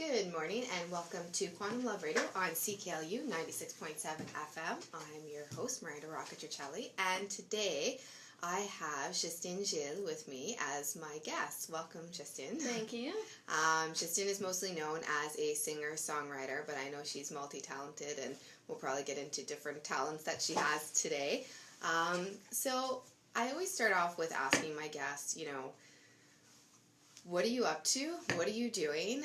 Good morning and welcome to Quantum Love Radio on CKLU 96.7 FM. I'm your host, Miranda Rocca-Circelli, and today I have Justine Giles with me as my guest. Welcome, Justine. Thank you. Justine is mostly known as a singer-songwriter, but I know she's multi-talented, and we'll probably get into different talents that she has today. So I always start off with asking my guests, what are you up to? What are you doing?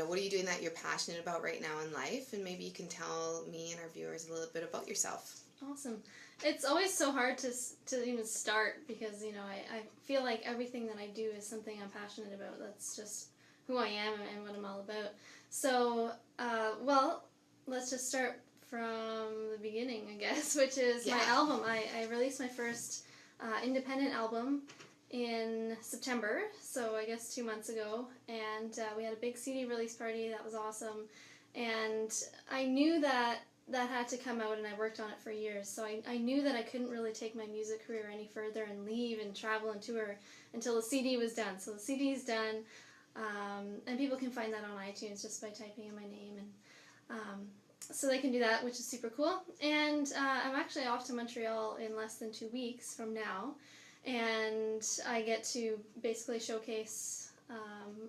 What are you doing that you're passionate about right now in life? And maybe you can tell me and our viewers a little bit about yourself. Awesome. It's always so hard to even start because, I feel like everything that I do is something I'm passionate about. That's just who I am and what I'm all about. So, let's just start from the beginning, I guess, which is my album. I released my first independent album in September, so I guess 2 months ago, and we had a big CD release party. That was awesome, and I knew that had to come out, and I worked on it for years, so I knew that I couldn't really take my music career any further and leave and travel and tour until the CD was done. So the CD is done, and people can find that on iTunes just by typing in my name, and so they can do that, which is super cool. And I'm actually off to Montreal in less than 2 weeks from now, and I get to basically showcase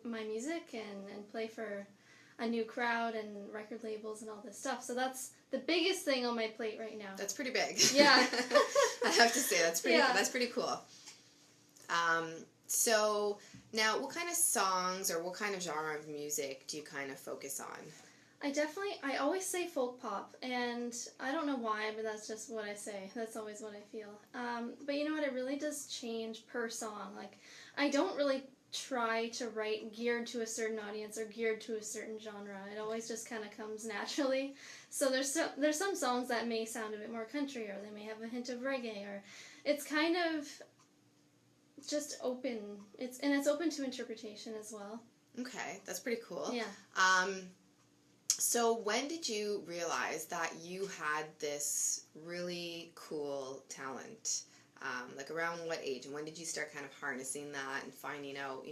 my music and play for a new crowd and record labels and all this stuff. So that's the biggest thing on my plate right now. That's pretty big. Yeah. I have to say, that's pretty cool. So now, what kind of songs or what kind of genre of music do you kind of focus on? I always say folk pop, and I don't know why, but that's just what I say. That's always what I feel. But you know what, it really does change per song. Like, I don't really try to write geared to a certain audience or geared to a certain genre. It always just kind of comes naturally. So there's some songs that may sound a bit more country, or they may have a hint of reggae, or it's kind of just open. It's open to interpretation as well. Okay, that's pretty cool. Yeah. So when did you realize that you had this really cool talent? Like around what age? And when did you start kind of harnessing that and finding out,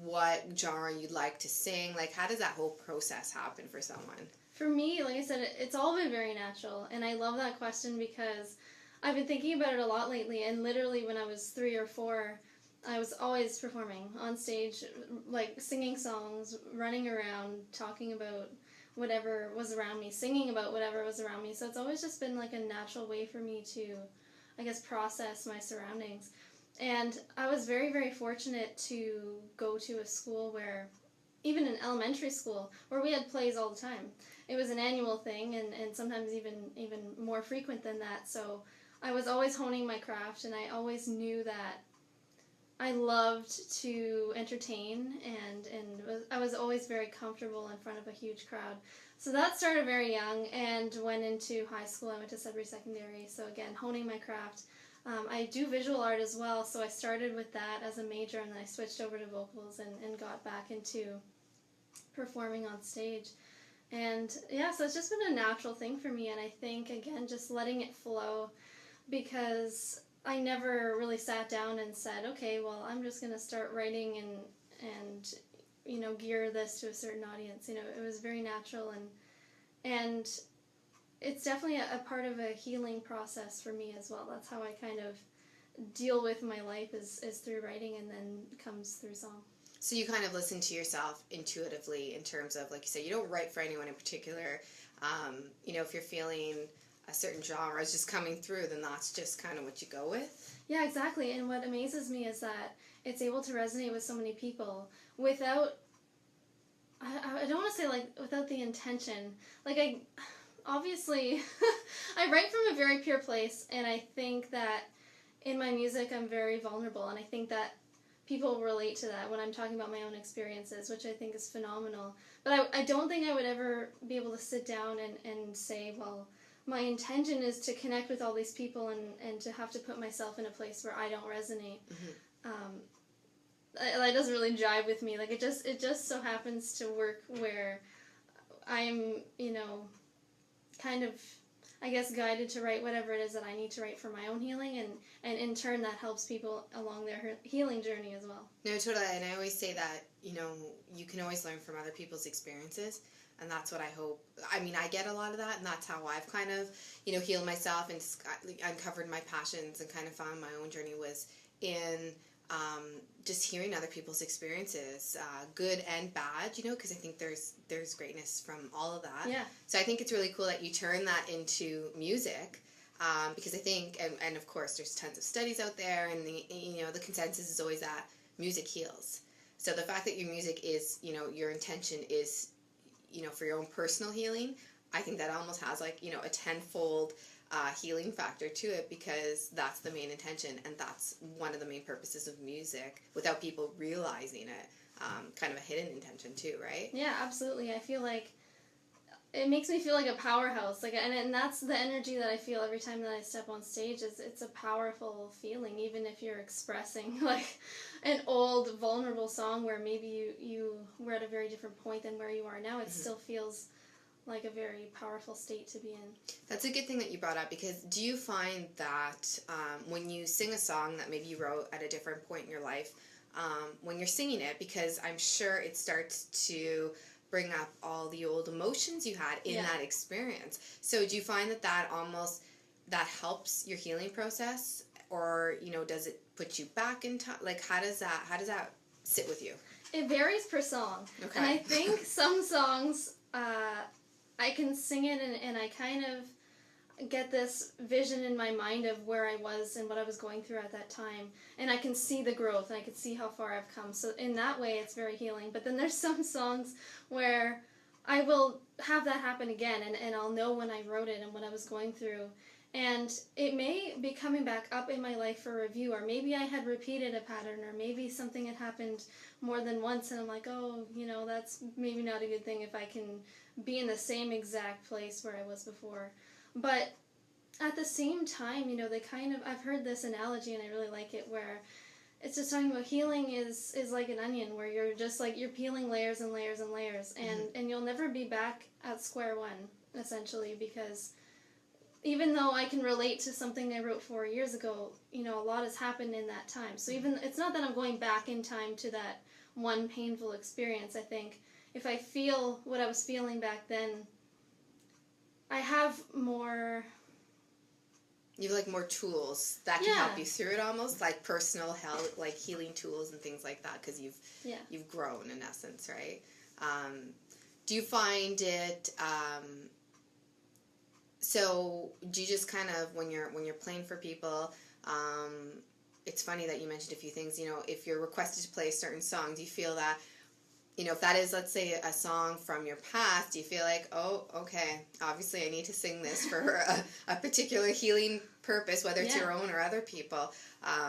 what genre you'd like to sing? Like, how does that whole process happen for someone? For me, like I said, it's all been very natural. And I love that question because I've been thinking about it a lot lately. And literally when I was 3 or 4, I was always performing on stage, like singing songs, running around, talking about whatever was around me, singing about whatever was around me. So it's always just been like a natural way for me to, I guess, process my surroundings. And I was very, very fortunate to go to a school where, even in elementary school, where we had plays all the time. It was an annual thing, and sometimes even more frequent than that. So I was always honing my craft, and I always knew that I loved to entertain, and I was always very comfortable in front of a huge crowd. So that started very young, and went into high school. I went to Sudbury Secondary, so again, honing my craft. I do visual art as well, so I started with that as a major, and then I switched over to vocals and got back into performing on stage. And yeah, so it's just been a natural thing for me, and I think, again, just letting it flow, because I never really sat down and said, okay, well, I'm just going to start writing and gear this to a certain audience. It was very natural, and it's definitely a part of a healing process for me as well. That's how I kind of deal with my life is through writing, and then comes through song. So you kind of listen to yourself intuitively in terms of, like you say, you don't write for anyone in particular. If you're feeling a certain genre is just coming through, then that's just kind of what you go with. Yeah, exactly. And what amazes me is that it's able to resonate with so many people without, I don't want to say without the intention. Obviously, I write from a very pure place, and I think that in my music I'm very vulnerable, and I think that people relate to that when I'm talking about my own experiences, which I think is phenomenal. But I don't think I would ever be able to sit down and say, well, my intention is to connect with all these people and to have to put myself in a place where I don't resonate. Mm-hmm. That doesn't really jive with me. Like, it just so happens to work where I'm, kind of I guess, guided to write whatever it is that I need to write for my own healing, and in turn that helps people along their healing journey as well. No, totally. And I always say that, you can always learn from other people's experiences. And that's what I hope. I mean, I get a lot of that, and that's how I've kind of, healed myself and uncovered my passions and kind of found my own journey was in just hearing other people's experiences, good and bad, because I think there's greatness from all of that. Yeah. So I think it's really cool that you turn that into music, because I think, and of course, there's tons of studies out there, and the consensus is always that music heals. So the fact that your music is, your intention is, for your own personal healing, I think that almost has a tenfold healing factor to it, because that's the main intention, and that's one of the main purposes of music without people realizing it. Kind of a hidden intention too, right? Yeah, absolutely. I feel like it makes me feel like a powerhouse, and that's the energy that I feel every time that I step on stage. It's a powerful feeling, even if you're expressing an old vulnerable song where maybe you were at a very different point than where you are now. It still feels like a very powerful state to be in. That's a good thing that you brought up, because do you find that when you sing a song that maybe you wrote at a different point in your life, when you're singing it, because I'm sure it starts to bring up all the old emotions you had in that experience. So do you find that that helps your healing process, or does it put you back in time? How does that sit with you? It varies per song. Okay. And I think some songs I can sing it and I kind of get this vision in my mind of where I was and what I was going through at that time, and I can see the growth and I can see how far I've come. So in that way it's very healing. But then there's some songs where I will have that happen again, and I'll know when I wrote it and what I was going through, and it may be coming back up in my life for review, or maybe I had repeated a pattern, or maybe something had happened more than once and I'm like, oh, that's maybe not a good thing if I can be in the same exact place where I was before. But at the same time, I've heard this analogy and I really like it, where it's just talking about healing is like an onion, where you're just you're peeling layers and layers and layers, and you'll never be back at square one, essentially, because even though I can relate to something I wrote 4 years ago, a lot has happened in that time. So it's not that I'm going back in time to that one painful experience. I think if I feel what I was feeling back then, I have more... You have more tools that can help you through it, almost like personal health, healing tools and things like that, because you've grown in essence, right? Do you find it? So do you just kind of when you're playing for people? It's funny that you mentioned a few things. If you're requested to play a certain song, do you feel that? If that is, let's say, a song from your past, do you feel like, oh, okay, obviously I need to sing this for a particular healing purpose, whether it's your own or other people.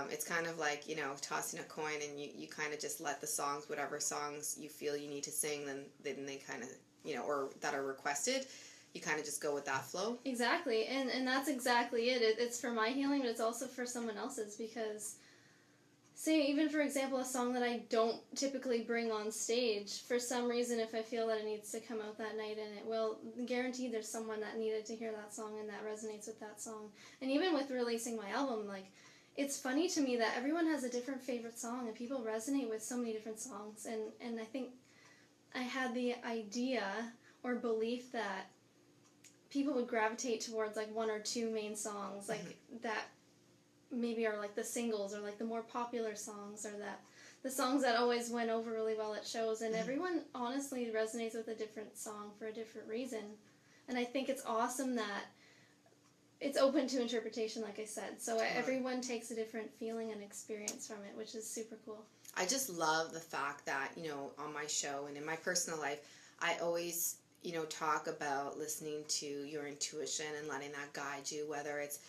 It's kind of like, tossing a coin, and you kind of just let the songs, whatever songs you feel you need to sing, then they kind of, or that are requested, you kind of just go with that flow. Exactly, and that's exactly it. It's for my healing, but it's also for someone else's, because... Say, even for example, a song that I don't typically bring on stage, for some reason, if I feel that it needs to come out that night, and it will, guaranteed there's someone that needed to hear that song and that resonates with that song. And even with releasing my album, it's funny to me that everyone has a different favorite song, and people resonate with so many different songs. And I think I had the idea or belief that people would gravitate towards one or two main songs, that maybe are the singles, or the more popular songs, or that the songs that always went over really well at shows. And everyone honestly resonates with a different song for a different reason. And I think it's awesome that it's open to interpretation, like I said. So everyone takes a different feeling and experience from it, which is super cool. I just love the fact that, on my show and in my personal life, I always, talk about listening to your intuition and letting that guide you, whether it's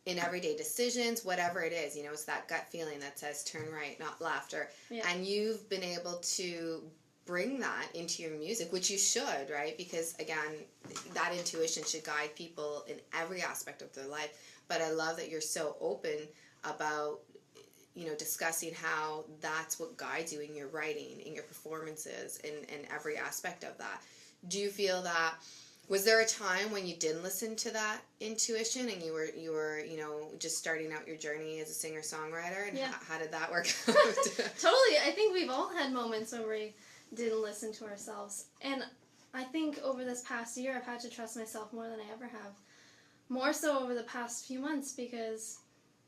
in everyday decisions, whatever it is, it's that gut feeling that says turn right, not left. And you've been able to bring that into your music, which you should, right? Because, again, that intuition should guide people in every aspect of their life. But I love that you're so open about, discussing how that's what guides you in your writing, in your performances, in every aspect of that. Do you feel that Was there a time when you didn't listen to that intuition and you were just starting out your journey as a singer-songwriter, and how did that work out? Totally. I think we've all had moments when we didn't listen to ourselves. And I think over this past year I've had to trust myself more than I ever have. More so over the past few months, because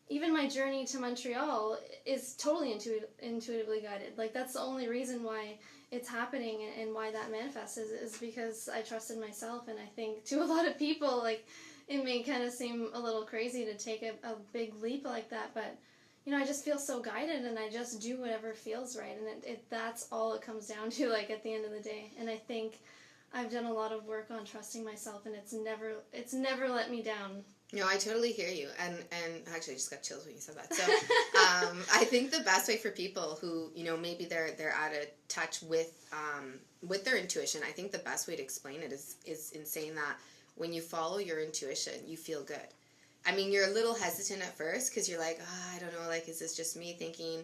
even my journey to Montreal is totally intuitively guided. Like, that's the only reason why it's happening and why that manifests is because I trusted myself. And I think to a lot of people, like, it may kind of seem a little crazy to take a big leap like that, but I just feel so guided, and I just do whatever feels right, and that's all it comes down to, like, at the end of the day. And I think I've done a lot of work on trusting myself, and it's never let me down. No, I totally hear you, and actually I just got chills when you said that. So I think the best way for people who maybe they're out of touch with their intuition, I think the best way to explain it is in saying that when you follow your intuition, you feel good. I mean, you're a little hesitant at first because you're like, I don't know, like, is this just me thinking,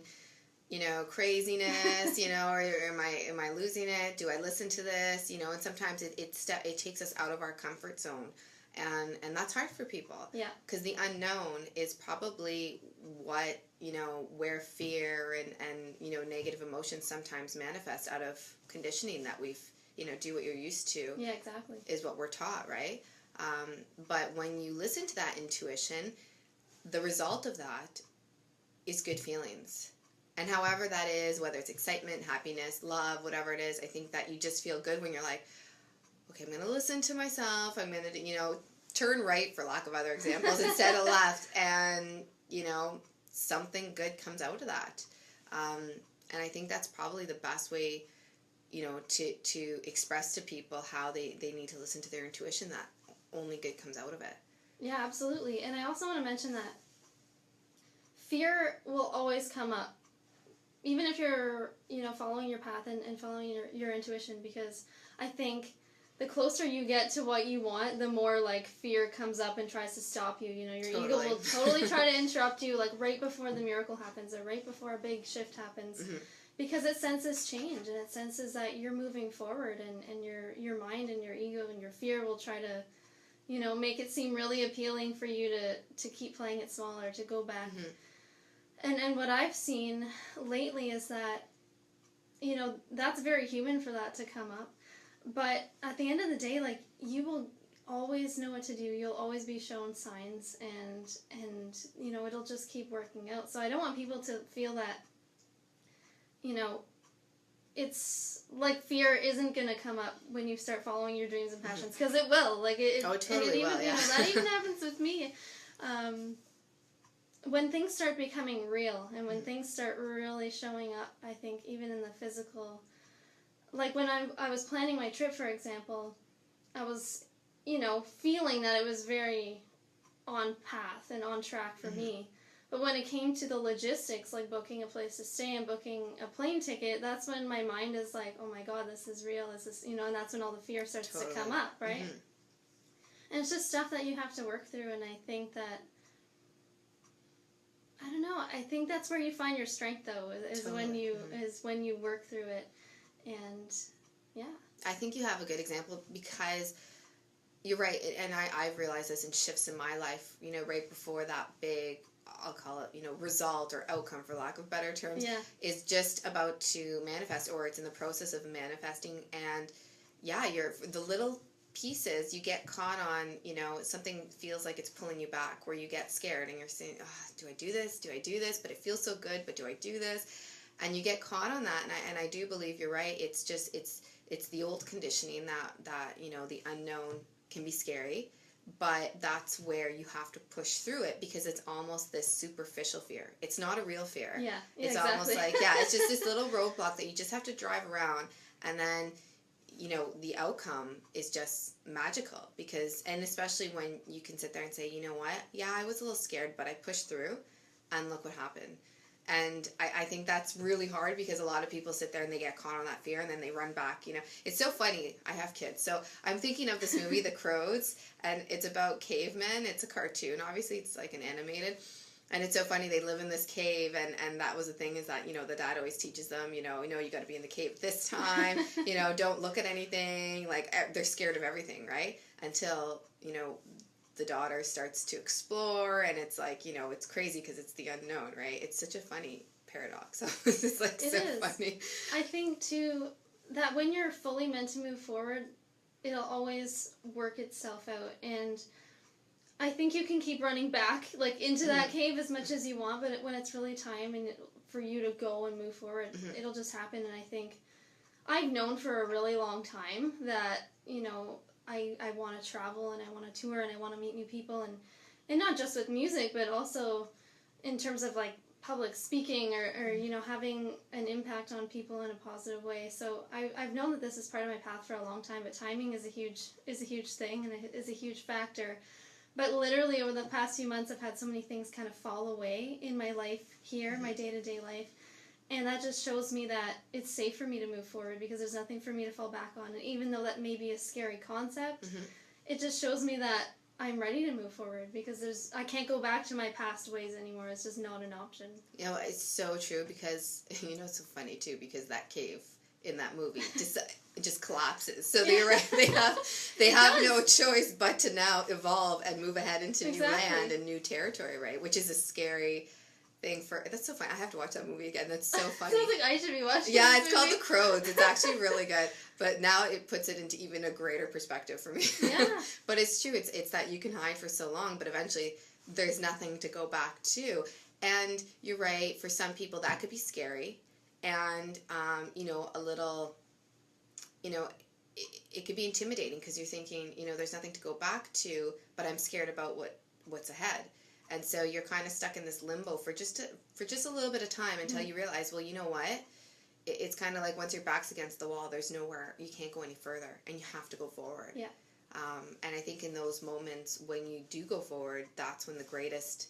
craziness, or am I losing it? Do I listen to this? And sometimes it takes us out of our comfort zone. And that's hard for people. Yeah. Because the unknown is probably what, where fear and negative emotions sometimes manifest out of conditioning that we've, do what you're used to. Yeah, exactly. Is what we're taught, right? But when you listen to that intuition, the result of that is good feelings. And however that is, whether it's excitement, happiness, love, whatever it is, I think that you just feel good when you're like, okay, I'm going to listen to myself. I'm going to, turn right, for lack of other examples, instead of left. And, something good comes out of that. And I think that's probably the best way, to express to people how they need to listen to their intuition, that only good comes out of it. Yeah, absolutely. And I also want to mention that fear will always come up, even if you're, following your path and following your intuition, because I think the closer you get to what you want, the more, like, fear comes up and tries to stop you. Your ego will totally try to interrupt you, like, right before the miracle happens or right before a big shift happens, because it senses change and it senses that you're moving forward, and your mind and your ego and your fear will try to, make it seem really appealing for you to keep playing it smaller, to go back. And what I've seen lately is that, that's very human for that to come up. But at the end of the day, like, you will always know what to do. You'll always be shown signs, and it'll just keep working out. So I don't want people to feel that, it's like fear isn't going to come up when you start following your dreams and passions, because it will. Like, it totally will, yeah. That even happens with me. When things start becoming real, and when things start really showing up, I think even in the physical, like when I was planning my trip, for example, I was, feeling that it was very on path and on track for me. But when it came to the logistics, like booking a place to stay and booking a plane ticket, that's when my mind is like, oh my God, this is real, this is, and that's when all the fear starts to come up, right? And it's just stuff that you have to work through, and I think that, I don't know, I think that's where you find your strength, though, is when you work through it. And yeah, I think you have a good example, because you're right, and I've realized this in shifts in my life, right before that big, I'll call it, result or outcome, for lack of better terms, is just about to manifest, or it's in the process of manifesting. And yeah, the little pieces you get caught on, something feels like it's pulling you back, where you get scared and you're saying, do I do this, but it feels so good, but do I do this? And you get caught on that, and I do believe you're right. It's just it's the old conditioning that the unknown can be scary, but that's where you have to push through it, because it's almost this superficial fear. It's not a real fear. Yeah, it's exactly. Almost like it's just this little roadblock that you just have to drive around, and then the outcome is just magical, and especially when you can sit there and say, you know what, yeah, I was a little scared, but I pushed through, and look what happened. And I think that's really hard, because a lot of people sit there and they get caught on that fear, and then they run back. It's so funny. I have kids, so I'm thinking of this movie, The Crows, and it's about cavemen. It's a cartoon. Obviously, it's like an animated. And it's so funny, they live in this cave, and that was the thing, is that, the dad always teaches them, you got to be in the cave this time, don't look at anything, like, they're scared of everything, right? Until, the daughter starts to explore, and it's like, it's crazy because it's the unknown, right? It's such a funny paradox. It's like it so is. funny. I think, too, that when you're fully meant to move forward, it'll always work itself out, and I think you can keep running back, like, into that cave as much as you want, but when it's really time for you to go and move forward, it'll just happen. And I think I've known for a really long time that, I want to travel, and I want to tour, and I want to meet new people, and not just with music, but also in terms of, like, public speaking or having an impact on people in a positive way. So I've known that this is part of my path for a long time, but timing is a huge thing, and it is a huge factor. But literally over the past few months, I've had so many things kind of fall away in my life here, my day-to-day life. And that just shows me that it's safe for me to move forward because there's nothing for me to fall back on. And even though that may be a scary concept, it just shows me that I'm ready to move forward because I can't go back to my past ways anymore. It's just not an option. It's so true because, it's so funny too, because that cave in that movie just collapses. So they have no choice but to now evolve and move ahead into new land and new territory, right? Which is a scary thing that's so funny. I have to watch that movie again. That's so funny. Sounds like I should be watching it's called The Crows. It's actually really good. But now it puts it into even a greater perspective for me. Yeah. But it's true. It's that you can hide for so long, but eventually there's nothing to go back to. And you're right, for some people that could be scary. And, a little, it could be intimidating because you're thinking, there's nothing to go back to, but I'm scared about what's ahead. And so you're kind of stuck in this limbo for just a little bit of time until you realize, well, you know what? It's kind of like once your back's against the wall, there's nowhere, you can't go any further, and you have to go forward. Yeah. And I think in those moments when you do go forward, that's when the greatest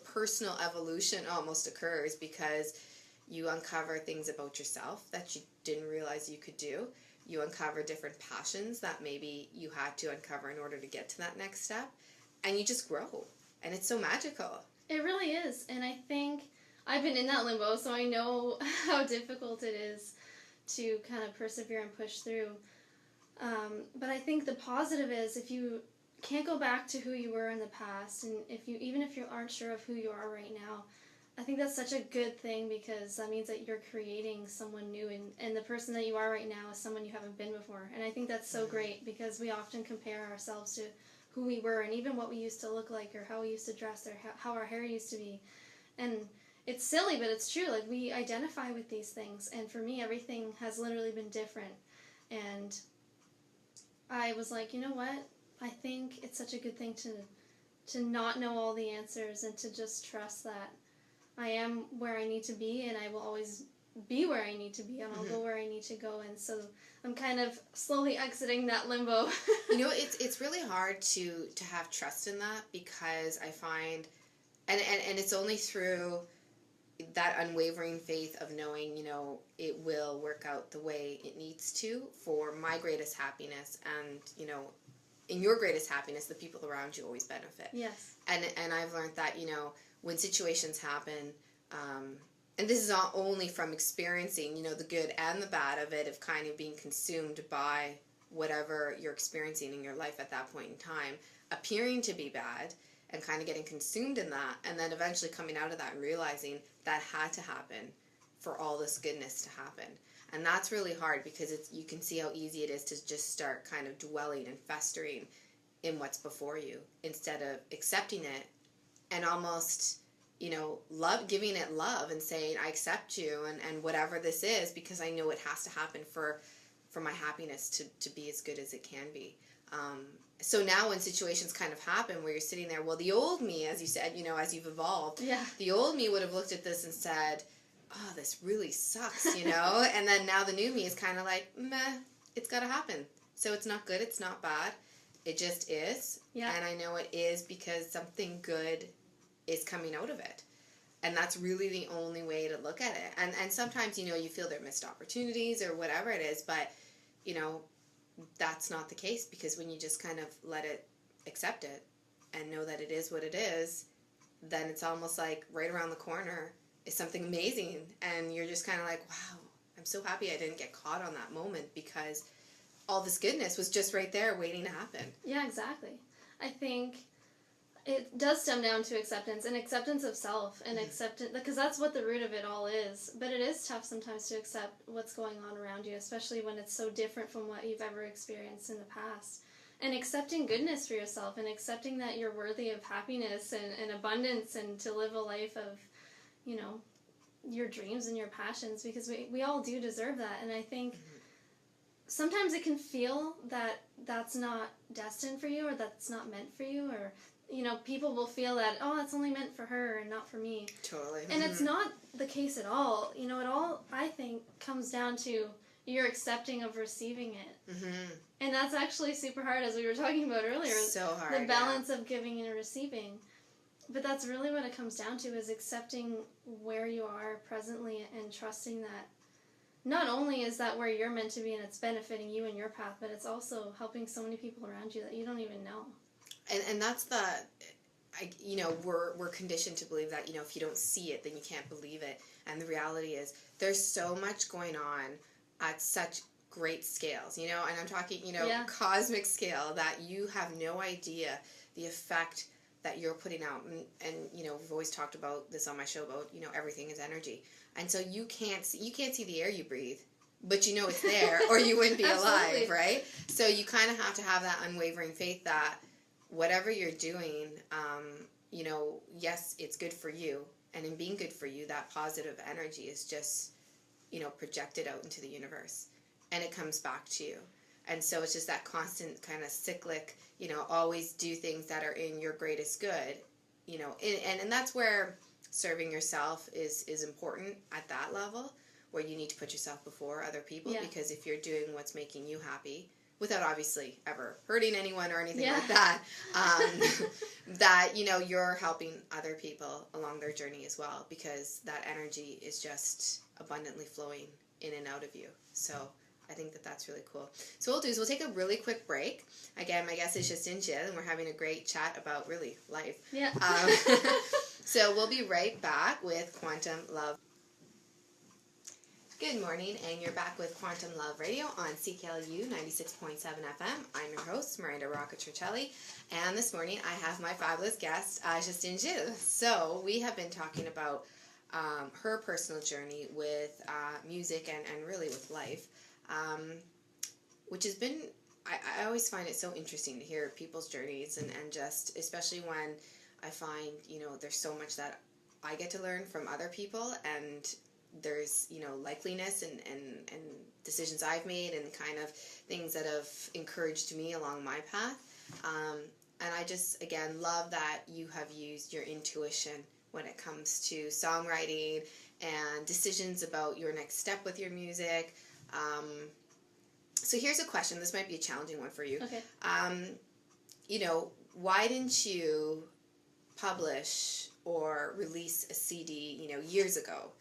personal evolution almost occurs because you uncover things about yourself that you didn't realize you could do. You uncover different passions that maybe you had to uncover in order to get to that next step. And you just grow. And it's so magical. It really is. And I think I've been in that limbo, so I know how difficult it is to kind of persevere and push through. But I think the positive is if you can't go back to who you were in the past, and even if you aren't sure of who you are right now, I think that's such a good thing because that means that you're creating someone new, and the person that you are right now is someone you haven't been before. And I think that's so great because we often compare ourselves to who we were and even what we used to look like or how we used to dress or how our hair used to be. And it's silly, but it's true. Like, we identify with these things. And for me, everything has literally been different. And I was like, you know what? I think it's such a good thing to not know all the answers and to just trust that I am where I need to be, and I will always be where I need to be, and I'll go where I need to go. And so I'm kind of slowly exiting that limbo. It's really hard to have trust in that because I find, and it's only through that unwavering faith of knowing, it will work out the way it needs to for my greatest happiness, and, in your greatest happiness, the people around you always benefit. Yes. And I've learned that, when situations happen, and this is not only from experiencing, the good and the bad of it, of kind of being consumed by whatever you're experiencing in your life at that point in time, appearing to be bad, and kind of getting consumed in that, and then eventually coming out of that and realizing that had to happen for all this goodness to happen. And that's really hard because you can see how easy it is to just start kind of dwelling and festering in what's before you instead of accepting it and almost, giving it love and saying, I accept you and whatever this is, because I know it has to happen for my happiness to be as good as it can be. So now when situations kind of happen where you're sitting there, well, the old me, as you said, as you've evolved, the old me would have looked at this and said, oh, this really sucks, and then now the new me is kind of like, meh, it's got to happen. So it's not good, it's not bad, it just is. Yeah. And I know it is because something good is coming out of it. And that's really the only way to look at it. And sometimes, you feel there are missed opportunities or whatever it is, but, that's not the case because when you just kind of let it, accept it, and know that it is what it is, then it's almost like right around the corner is something amazing, and you're just kind of like, wow, I'm so happy I didn't get caught on that moment, because all this goodness was just right there waiting to happen. Yeah, exactly. I think it does stem down to acceptance, and acceptance of self, and acceptance, because that's what the root of it all is. But it is tough sometimes to accept what's going on around you, especially when it's so different from what you've ever experienced in the past. And accepting goodness for yourself, and accepting that you're worthy of happiness and abundance, and to live a life of, you know, your dreams and your passions, because we all do deserve that. And I think sometimes it can feel that that's not destined for you, or that's not meant for you, or, you know, people will feel that, oh, that's only meant for her and not for me. Totally. And it's not the case at all. You know, it all, I think, comes down to your accepting of receiving it. And that's actually super hard, as we were talking about earlier. So hard. The balance of giving and receiving. But that's really what it comes down to, is accepting where you are presently, and trusting that not only is that where you're meant to be and it's benefiting you and your path, but it's also helping so many people around you that you don't even know. And that's you know, we're conditioned to believe that, you know, if you don't see it, then you can't believe it. And the reality is there's so much going on at such great scales, you know, and I'm talking, you know, cosmic scale, that you have no idea the effect that you're putting out. And you know, we've always talked about this on my show about, you know, everything is energy. And so you can't see the air you breathe, but you know it's there, or you wouldn't be alive, right? So you kind of have to have that unwavering faith that whatever you're doing, you know, yes, it's good for you. And in being good for you, that positive energy is just, you know, projected out into the universe. And it comes back to you. And so it's just that constant kind of cyclic, you know, always do things that are in your greatest good, you know. And that's where serving yourself is important at that level, where you need to put yourself before other people. Because if you're doing what's making you happy, without obviously ever hurting anyone or anything like that, that, you know, you're helping other people along their journey as well, because that energy is just abundantly flowing in and out of you. So I think that that's really cool. So what we'll do is we'll take a really quick break. Again, my guest is Justine Giles, and we're having a great chat about really life. Yeah. So we'll be right back with Quantum Love. Good morning, and you're back with Quantum Love Radio on CKLU 96.7 FM. I'm your host, Miranda Rocca-Circelli, and this morning I have my fabulous guest, Justine Giles. So we have been talking about her personal journey with music and really with life, which has been, I always find it so interesting to hear people's journeys, and just, especially when I find, you know, there's so much that I get to learn from other people, and there's, you know, likeliness and decisions I've made, and kind of things that have encouraged me along my path. And I just, again, love that you have used your intuition when it comes to songwriting and decisions about your next step with your music. So here's a question. This might be a challenging one for you. Okay. You know, why didn't you publish or release a CD, you know, years ago?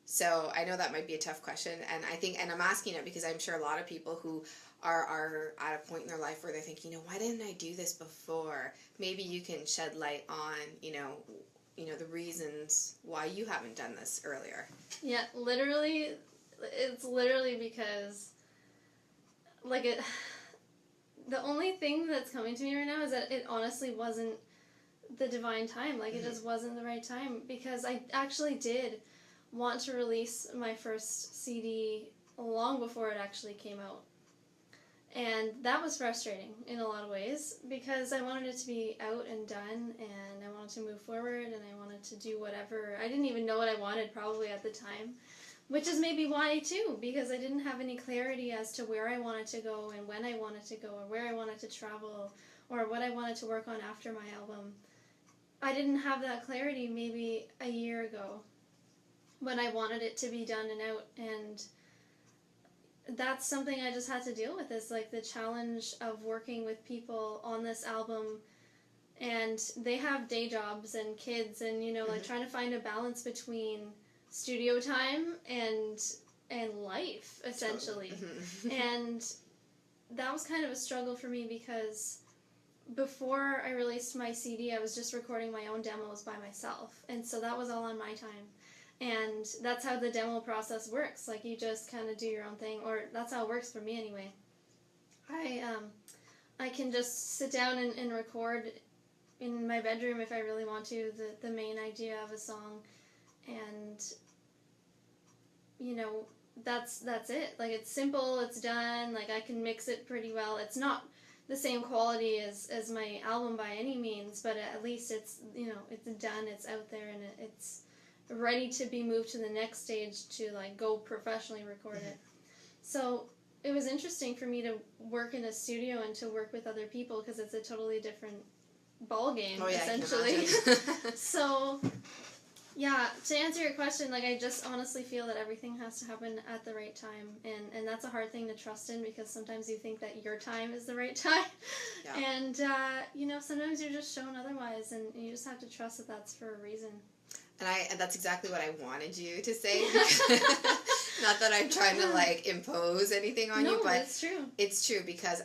So I know that might be a tough question, and I think, and I'm asking it because I'm sure a lot of people who are at a point in their life where they're thinking, you know, why didn't I do this before? Maybe you can shed light on, you know, the reasons why you haven't done this earlier. Yeah, literally, it's literally because, like, the only thing that's coming to me right now is that it honestly wasn't the divine time. Like, it just wasn't the right time, because I actually did want to release my first CD long before it actually came out. And that was frustrating in a lot of ways, because I wanted it to be out and done, and I wanted to move forward, and I wanted to do whatever. I didn't even know what I wanted probably at the time, which is maybe why too, because I didn't have any clarity as to where I wanted to go and when I wanted to go, or where I wanted to travel, or what I wanted to work on after my album. I didn't have that clarity maybe a year ago, when I wanted it to be done and out. And that's something I just had to deal with, is like the challenge of working with people on this album, and they have day jobs and kids, and, you know, like trying to find a balance between studio time and life, essentially. And that was kind of a struggle for me, because before I released my CD, I was just recording my own demos by myself. And so that was all on my time. And that's how the demo process works. Like, you just kind of do your own thing, or that's how it works for me anyway. I can just sit down and record in my bedroom if I really want to, the main idea of a song, and that's it. Like, it's simple, it's done, like, I can mix it pretty well. It's not the same quality as my album by any means, but at least it's it's done, it's out there, and it's ready to be moved to the next stage to, like, go professionally record it. So it was interesting for me to work in a studio and to work with other people, because it's a totally different ball game, essentially. So, yeah, to answer your question, like, I just honestly feel that everything has to happen at the right time, and that's a hard thing to trust in, because sometimes you think that your time is the right time, and sometimes you're just shown otherwise, and you just have to trust that that's for a reason. And that's exactly what I wanted you to say. Not that I'm trying to, like, impose anything on you, but it's true. It's true, because,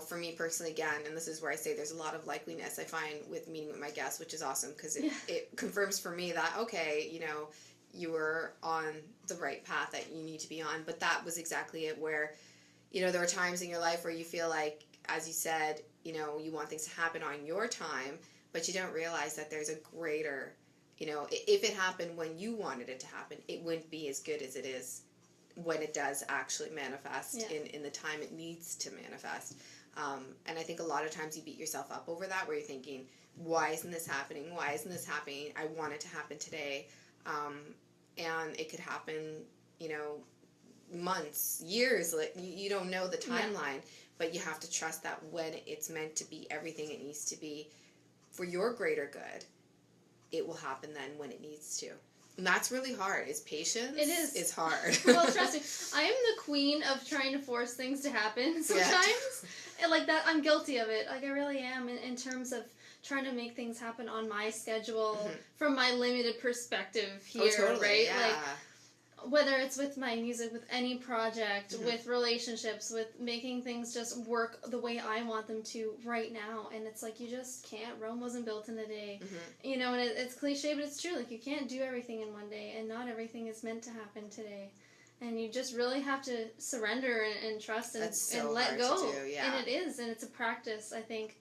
for me personally, again, and this is where I say there's a lot of likeliness I find with meeting with my guests, which is awesome, because it confirms for me that, okay, you were on the right path that you need to be on. But that was exactly it, where, there are times in your life where you feel like, as you said, you want things to happen on your time, but you don't realize that there's a greater... if it happened when you wanted it to happen, it wouldn't be as good as it is when it does actually manifest in the time it needs to manifest. And I think a lot of times you beat yourself up over that, where you're thinking, why isn't this happening? Why isn't this happening? I want it to happen today. And it could happen, months, years. Like, you don't know the timeline, but you have to trust that when it's meant to be everything it needs to be for your greater good, it will happen then when it needs to. And that's really hard. It's patience. It is. It's hard. Well, trust me, I am the queen of trying to force things to happen sometimes. And like that, I'm guilty of it. Like, I really am, in terms of trying to make things happen on my schedule from my limited perspective here, right? Yeah. Like, whether it's with my music, with any project, with relationships, with making things just work the way I want them to right now. And it's like, you just can't. Rome wasn't built in a day. And it's cliche, but it's true. Like, you can't do everything in one day, and not everything is meant to happen today. And you just really have to surrender and trust and let go. To do, And it is, and it's a practice. I think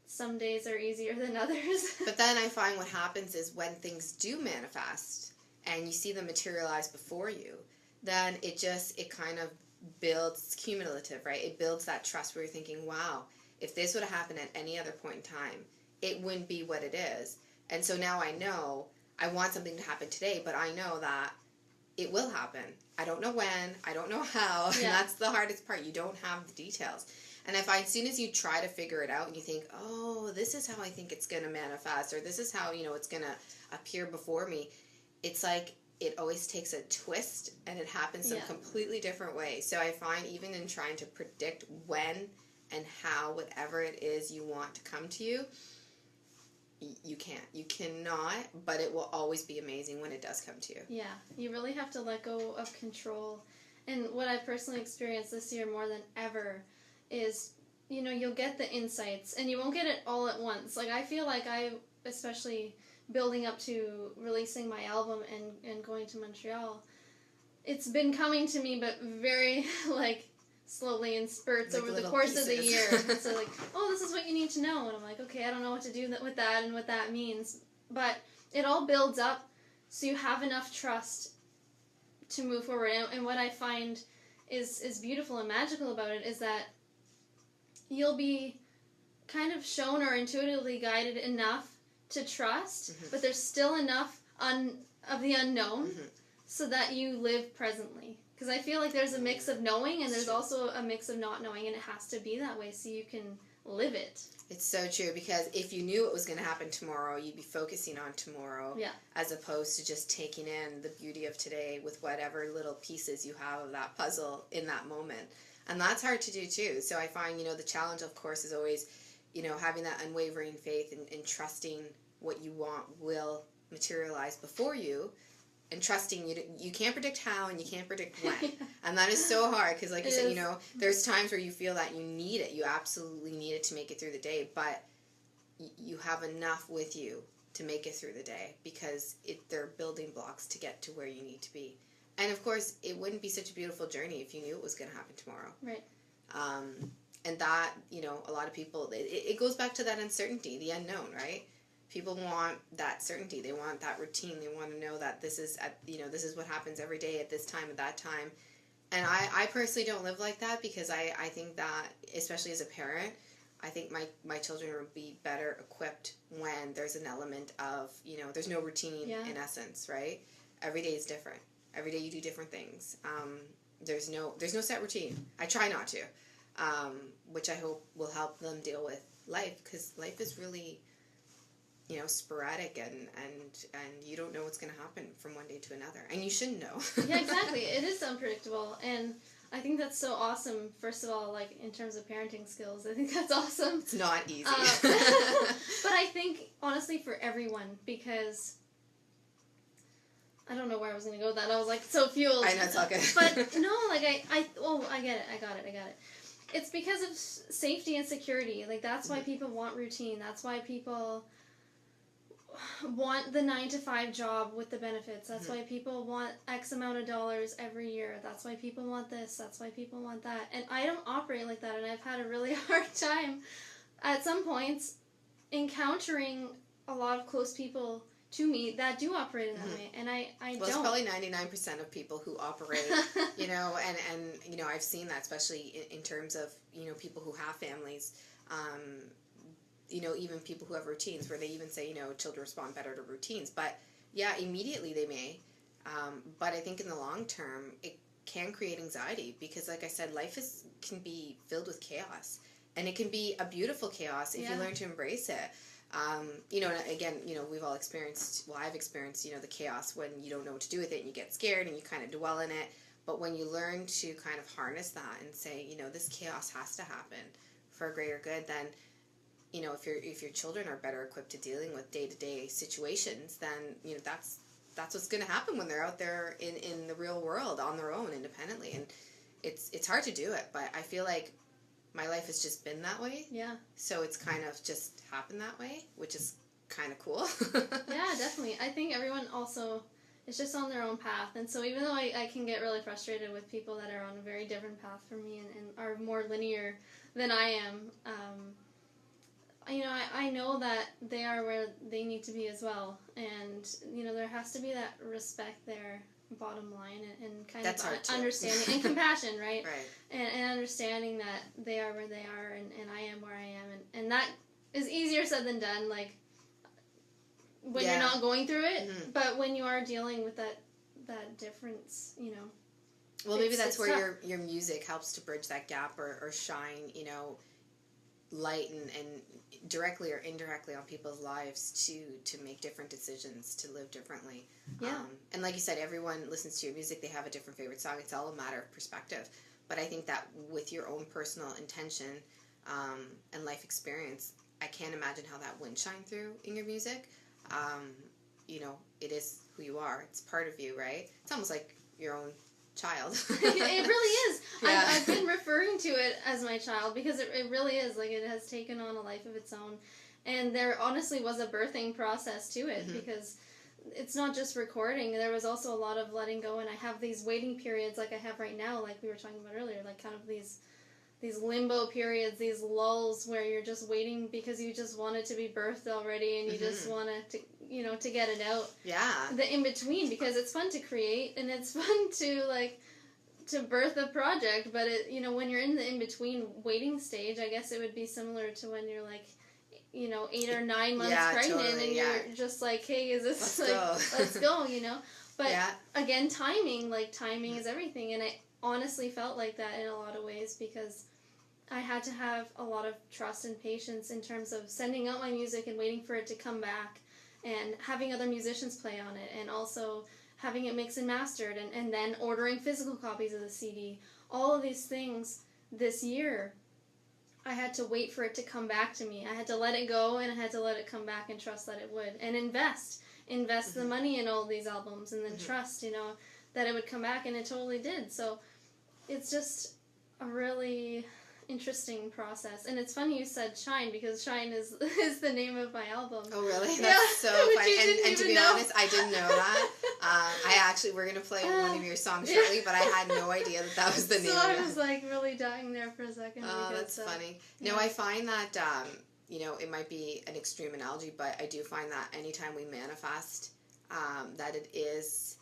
some days are easier than others. But then I find what happens is when things do manifest, and you see them materialize before you, then it kind of builds, it's cumulative, right? It builds that trust where you're thinking, wow, if this would have happened at any other point in time, it wouldn't be what it is. And so now I know I want something to happen today, but I know that it will happen. I don't know when, I don't know how, and that's the hardest part. You don't have the details. And I find as soon as you try to figure it out and you think, oh, this is how I think it's going to manifest, or this is how, it's going to appear before me, it's like it always takes a twist, and it happens some completely different way. So I find even in trying to predict when and how whatever it is you want to come to you, you can't. You cannot, but it will always be amazing when it does come to you. Yeah, you really have to let go of control. And what I personally experienced this year more than ever is, you'll get the insights, and you won't get it all at once. Like, I feel like especially building up to releasing my album and going to Montreal, it's been coming to me, but very, like, slowly in spurts, like, over the course of the year. So, like, oh, this is what you need to know. And I'm like, okay, I don't know what to do with that and what that means. But it all builds up, so you have enough trust to move forward. And what I find is beautiful and magical about it is that you'll be kind of shown or intuitively guided enough to trust, but there's still enough of the unknown so that you live presently. Because I feel like there's a mix of knowing, and there's also a mix of not knowing, and it has to be that way so you can live it. It's so true, because if you knew it was going to happen tomorrow, you'd be focusing on tomorrow, as opposed to just taking in the beauty of today with whatever little pieces you have of that puzzle in that moment. And that's hard to do too. So I find, the challenge, of course, is always, having that unwavering faith and trusting what you want will materialize before you, and trusting you can't predict how and you can't predict when. And that is so hard because, like you said, there's times where you feel that you need it. You absolutely need it to make it through the day, but you have enough with you to make it through the day because they're building blocks to get to where you need to be. And, of course, it wouldn't be such a beautiful journey if you knew it was going to happen tomorrow. Right. And that, a lot of people, it goes back to that uncertainty, the unknown, right? People want that certainty. They want that routine. They want to know that this is what happens every day at this time, at that time. And I personally don't live like that because I think that, especially as a parent, I think my children will be better equipped when there's an element of, there's no routine in essence, right? Every day is different. Every day you do different things. There's no set routine. I try not to, which I hope will help them deal with life because life is really, sporadic and you don't know what's going to happen from one day to another. And you shouldn't know. Yeah, exactly. It is unpredictable. And I think that's so awesome, first of all, like, in terms of parenting skills. I think that's awesome. It's not easy. But I think, honestly, for everyone, because I don't know where I was going to go with that. I was, like, so fueled. I know, it's all good. But, no, like, I get it. I got it. It's because of safety and security. Like, that's why people want routine. That's why people want the 9-to-5 job with the benefits. That's why people want X amount of dollars every year. That's why people want this. That's why people want that. And I don't operate like that, and I've had a really hard time at some points encountering a lot of close people to me that do operate in that way, and I don't. Well, it's probably 99% of people who operate, and I've seen that, especially in terms of, people who have families, even people who have routines, where they even say, children respond better to routines. But, yeah, immediately they may. But I think in the long term, it can create anxiety because, like I said, life can be filled with chaos. And it can be a beautiful chaos if you learn to embrace it. And again, we've all experienced, I've experienced, the chaos when you don't know what to do with it and you get scared and you kind of dwell in it. But when you learn to kind of harness that and say, this chaos has to happen for a greater good, then if your children are better equipped to dealing with day-to-day situations, then, that's what's going to happen when they're out there in the real world on their own independently. And it's hard to do it, but I feel like my life has just been that way. Yeah. So it's kind of just happened that way, which is kind of cool. Yeah, definitely. I think everyone also is just on their own path. And so even though I can get really frustrated with people that are on a very different path from me and are more linear than I am, I know that they are where they need to be as well. And, there has to be that respect there, bottom line, and kind That's of understanding and compassion, right? Right. And understanding that they are where they are and I am where I am. And that is easier said than done, like, when you're not going through it. But when you are dealing with that difference, Well, maybe that's where your music helps to bridge that gap or shine, light and directly or indirectly on people's lives to make different decisions, to live differently. Yeah. And like you said, everyone listens to your music, they have a different favorite song. It's all a matter of perspective. But I think that with your own personal intention and life experience, I can't imagine how that wouldn't shine through in your music. It is who you are. It's part of you, right? It's almost like your own child. It really is. Yeah. I've been referring to it as my child because it really is. Like, it has taken on a life of its own. And there honestly was a birthing process to it because it's not just recording. There was also a lot of letting go, and I have these waiting periods like I have right now, like we were talking about earlier, like kind of these limbo periods, these lulls where you're just waiting because you just want it to be birthed already and you just want to to get it out. Yeah. The in-between, because it's fun to create and it's fun to birth a project, but when you're in the in-between waiting stage, I guess it would be similar to when you're like 8 or 9 months pregnant, totally, and you're just like, hey, is this let's go, But again, timing is everything, and I honestly felt like that in a lot of ways because I had to have a lot of trust and patience in terms of sending out my music and waiting for it to come back and having other musicians play on it and also having it mixed and mastered and then ordering physical copies of the CD. All of these things this year, I had to wait for it to come back to me. I had to let it go and I had to let it come back and trust that it would and invest invest the money in all these albums and then trust, that it would come back, and it totally did. So it's just a really interesting process. And it's funny you said Shine, because Shine is the name of my album. Oh, really? Yeah. That's so funny. And to be know. honest, I didn't know that. We're going to play one of your songs shortly, but I had no idea that was the name so of it. I was like really dying there for a second. Oh, that's funny. Yeah. No, I find that, it might be an extreme analogy, but I do find that anytime we manifest, that it is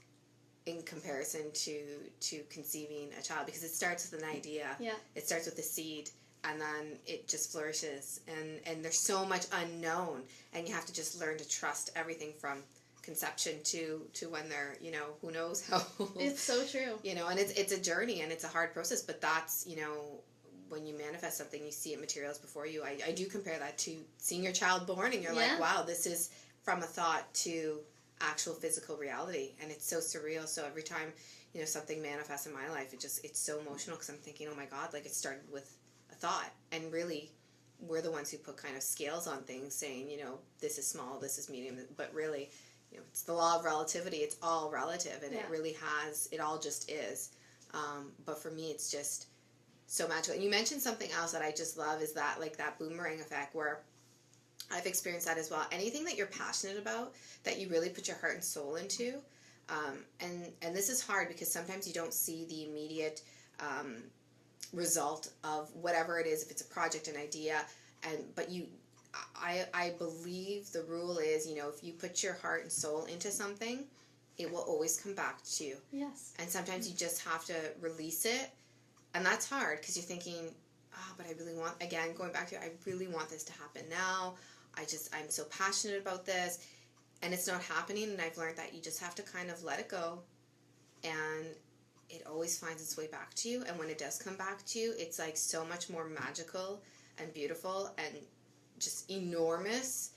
in comparison to conceiving a child, because it starts with an idea. Yeah. It starts with a seed, and then it just flourishes, and there's so much unknown, and you have to just learn to trust everything from conception to when they're, who knows how old. It's so true. And it's a journey, and it's a hard process, but that's, when you manifest something, you see it materialize before you. I do compare that to seeing your child born, and you're like, wow, this is from a thought to actual physical reality, and it's so surreal. So every time something manifests in my life, it's so emotional, because I'm thinking, oh my God, like it started with a thought, and really we're the ones who put kind of scales on things, saying this is small, this is medium, but really it's the law of relativity. It's all relative, and it all just is. But for me, it's just so magical. And you mentioned something else that I just love, is that like that boomerang effect, where I've experienced that as well. Anything that you're passionate about, that you really put your heart and soul into, and this is hard because sometimes you don't see the immediate result of whatever it is, if it's a project, an idea, but I believe the rule is, if you put your heart and soul into something, it will always come back to you. Yes. And sometimes you just have to release it, and that's hard, because you're thinking, but I really want, again, going back to it, I really want this to happen now. I'm so passionate about this, and it's not happening, and I've learned that you just have to kind of let it go, and it always finds its way back to you, and when it does come back to you, it's like so much more magical and beautiful and just enormous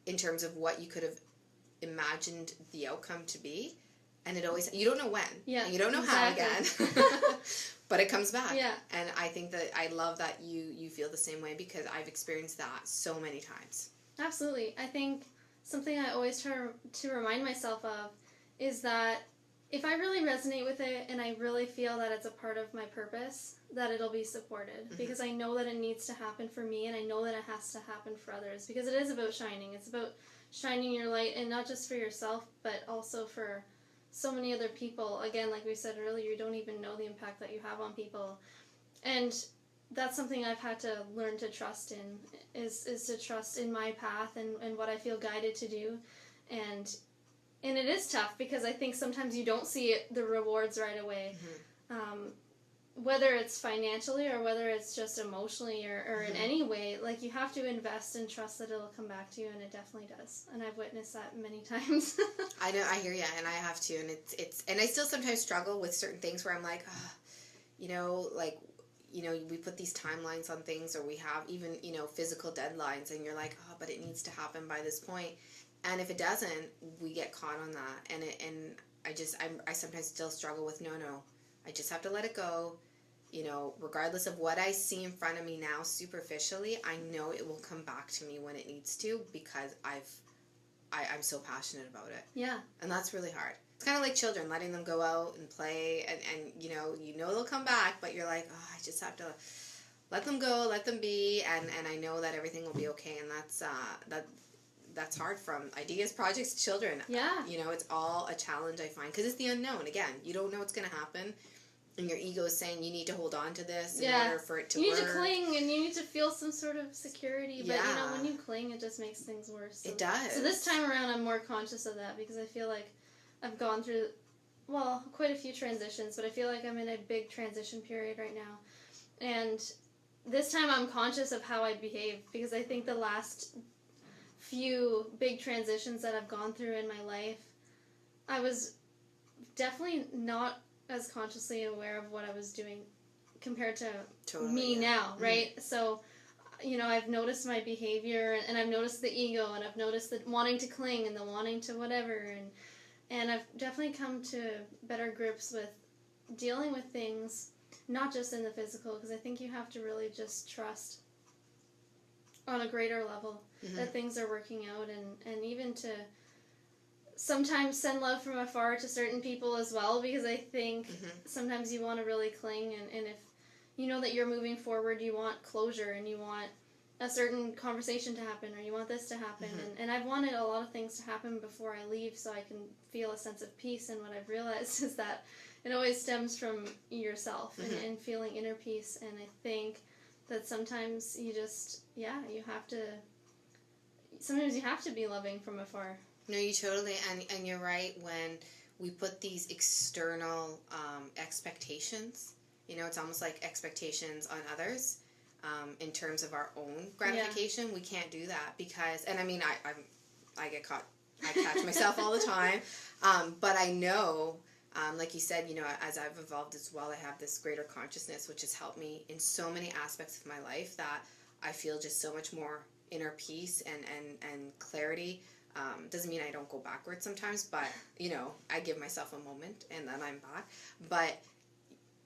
in terms of what you could have imagined the outcome to be, and it always, you don't know when, and you don't know how again, but it comes back. Yeah. And I think that I love that you feel the same way, because I've experienced that so many times. Absolutely. I think something I always try to remind myself of is that if I really resonate with it, and I really feel that it's a part of my purpose, that it'll be supported. Mm-hmm. Because I know that it needs to happen for me, and I know that it has to happen for others. Because it is about shining. It's about shining your light, and not just for yourself, but also for so many other people. Again, like we said earlier, you don't even know the impact that you have on people. And that's something I've had to learn to trust in, is to trust in my path and what I feel guided to do. And it is tough, because I think sometimes you don't see the rewards right away. Mm-hmm. Whether it's financially or whether it's just emotionally or in any way, like, you have to invest and trust that it'll come back to you, and it definitely does. And I've witnessed that many times. I know, I hear you, and I have to, and it's and I still sometimes struggle with certain things where I'm like, we put these timelines on things, or we have even, physical deadlines, and you're like, but it needs to happen by this point. And if it doesn't, we get caught on that, and I sometimes still struggle with, no, I just have to let it go. Regardless of what I see in front of me now superficially, I know it will come back to me when it needs to, because I'm so passionate about it. Yeah. And that's really hard. It's kind of like children, letting them go out and play, and they'll come back, but you're like, I just have to let them go, let them be, and I know that everything will be okay, and that's hard, from ideas, projects, children. Yeah. It's all a challenge, I find, because it's the unknown. Again, you don't know what's going to happen, and your ego is saying you need to hold on to this in order for it to work. You need to cling, and you need to feel some sort of security, but when you cling, it just makes things worse. So, it does. So this time around, I'm more conscious of that, because I feel like I've gone through, quite a few transitions, but I feel like I'm in a big transition period right now. And this time I'm conscious of how I behave, because I think the last few big transitions that I've gone through in my life, I was definitely not as consciously aware of what I was doing compared to me now, right? Mm-hmm. So, I've noticed my behavior, and I've noticed the ego, and I've noticed the wanting to cling and the wanting to whatever, and I've definitely come to better grips with dealing with things, not just in the physical, because I think you have to really just trust on a greater level, mm-hmm. that things are working out, and even to sometimes send love from afar to certain people as well, because I think sometimes you want to really cling, and if you know that you're moving forward, you want closure, and you want a certain conversation to happen, or you want this to happen, and I've wanted a lot of things to happen before I leave so I can feel a sense of peace, and what I've realized is that it always stems from yourself and feeling inner peace, and I think that sometimes you just, sometimes you have to be loving from afar. No, you totally, and you're right, when we put these external expectations, it's almost like expectations on others in terms of our own gratification. We can't do that because, and I mean, I get caught, I catch myself all the time, but I know, like you said, as I've evolved as well, I have this greater consciousness, which has helped me in so many aspects of my life that I feel just so much more inner peace and clarity. Doesn't mean I don't go backwards sometimes, but, I give myself a moment and then I'm back. But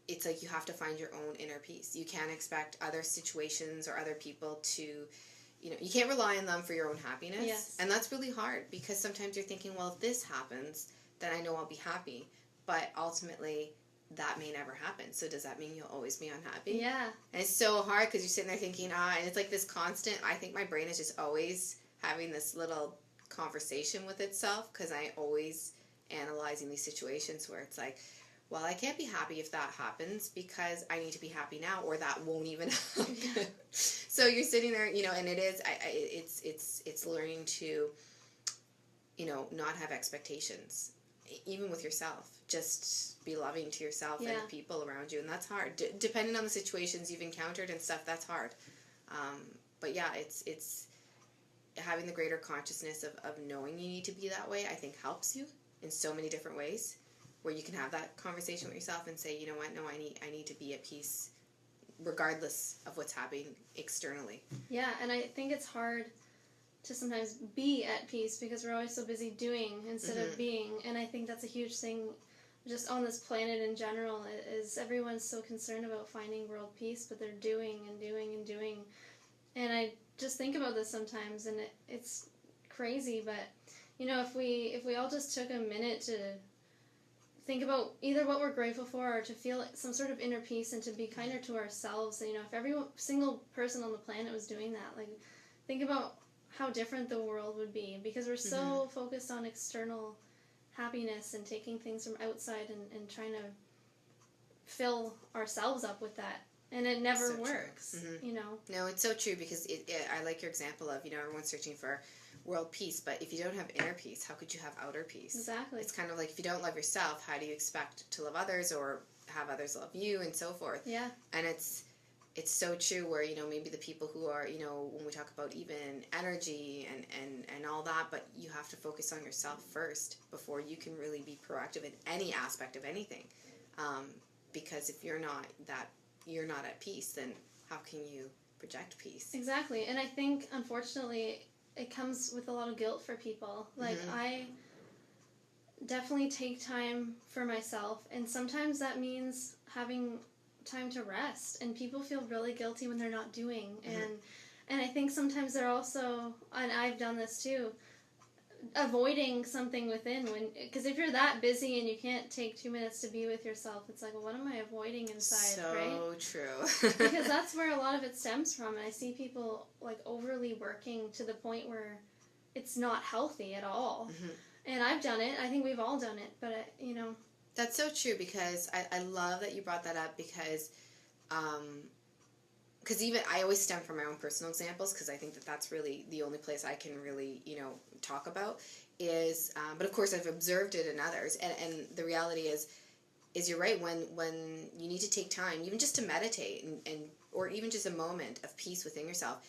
it's like you have to find your own inner peace. You can't expect other situations or other people to, you can't rely on them for your own happiness. Yes. And that's really hard because sometimes you're thinking, well, if this happens, then I know I'll be happy. But ultimately, that may never happen. So does that mean you'll always be unhappy? Yeah. And it's so hard because you're sitting there thinking, and it's like this constant, I think my brain is just always having this little conversation with itself because I always analyzing these situations where it's like, well, I can't be happy if that happens because I need to be happy now, or that won't even happen. So you're sitting there, and it is, it's learning to, not have expectations, even with yourself. Just be loving to yourself and the people around you, and that's hard. Depending on the situations you've encountered and stuff, that's hard. But yeah, it's having the greater consciousness of knowing you need to be that way, I think helps you in so many different ways, where you can have that conversation with yourself and say, you know what, no, I need to be at peace regardless of what's happening externally. Yeah, and I think it's hard to sometimes be at peace because we're always so busy doing instead of being, and I think that's a huge thing just on this planet in general, is everyone's so concerned about finding world peace, but they're doing and doing and doing. And I just think about this sometimes, and it's crazy, but if we all just took a minute to think about either what we're grateful for, or to feel some sort of inner peace, and to be kinder to ourselves. If every single person on the planet was doing that, like, think about how different the world would be, because we're so focused on external happiness and taking things from outside and trying to fill ourselves up with that. And it never works, No, it's so true, because I like your example of, everyone's searching for world peace, but if you don't have inner peace, how could you have outer peace? Exactly. It's kind of like, if you don't love yourself, how do you expect to love others or have others love you, and so forth? Yeah. And it's so true where, maybe the people who are, when we talk about even energy and all that, but you have to focus on yourself first before you can really be proactive in any aspect of anything. Because if you're not at peace, then how can you project peace? Exactly. And I think, unfortunately, it comes with a lot of guilt for people. Like, I definitely take time for myself, and sometimes that means having time to rest, and people feel really guilty when they're not doing. And I think sometimes they're also, and I've done this too, avoiding something within, because if you're that busy and you can't take 2 minutes to be with yourself, it's like, well, what am I avoiding inside? Right? So true. Because that's where a lot of it stems from, and I see people like overly working to the point where it's not healthy at all. And I've done it. I think we've all done it, but That's so true, because I love that you brought that up, because even I always stem from my own personal examples, because I think that's really the only place I can really, talk about is, but of course I've observed it in others, and the reality is you're right, when you need to take time, even just to meditate and or even just a moment of peace within yourself.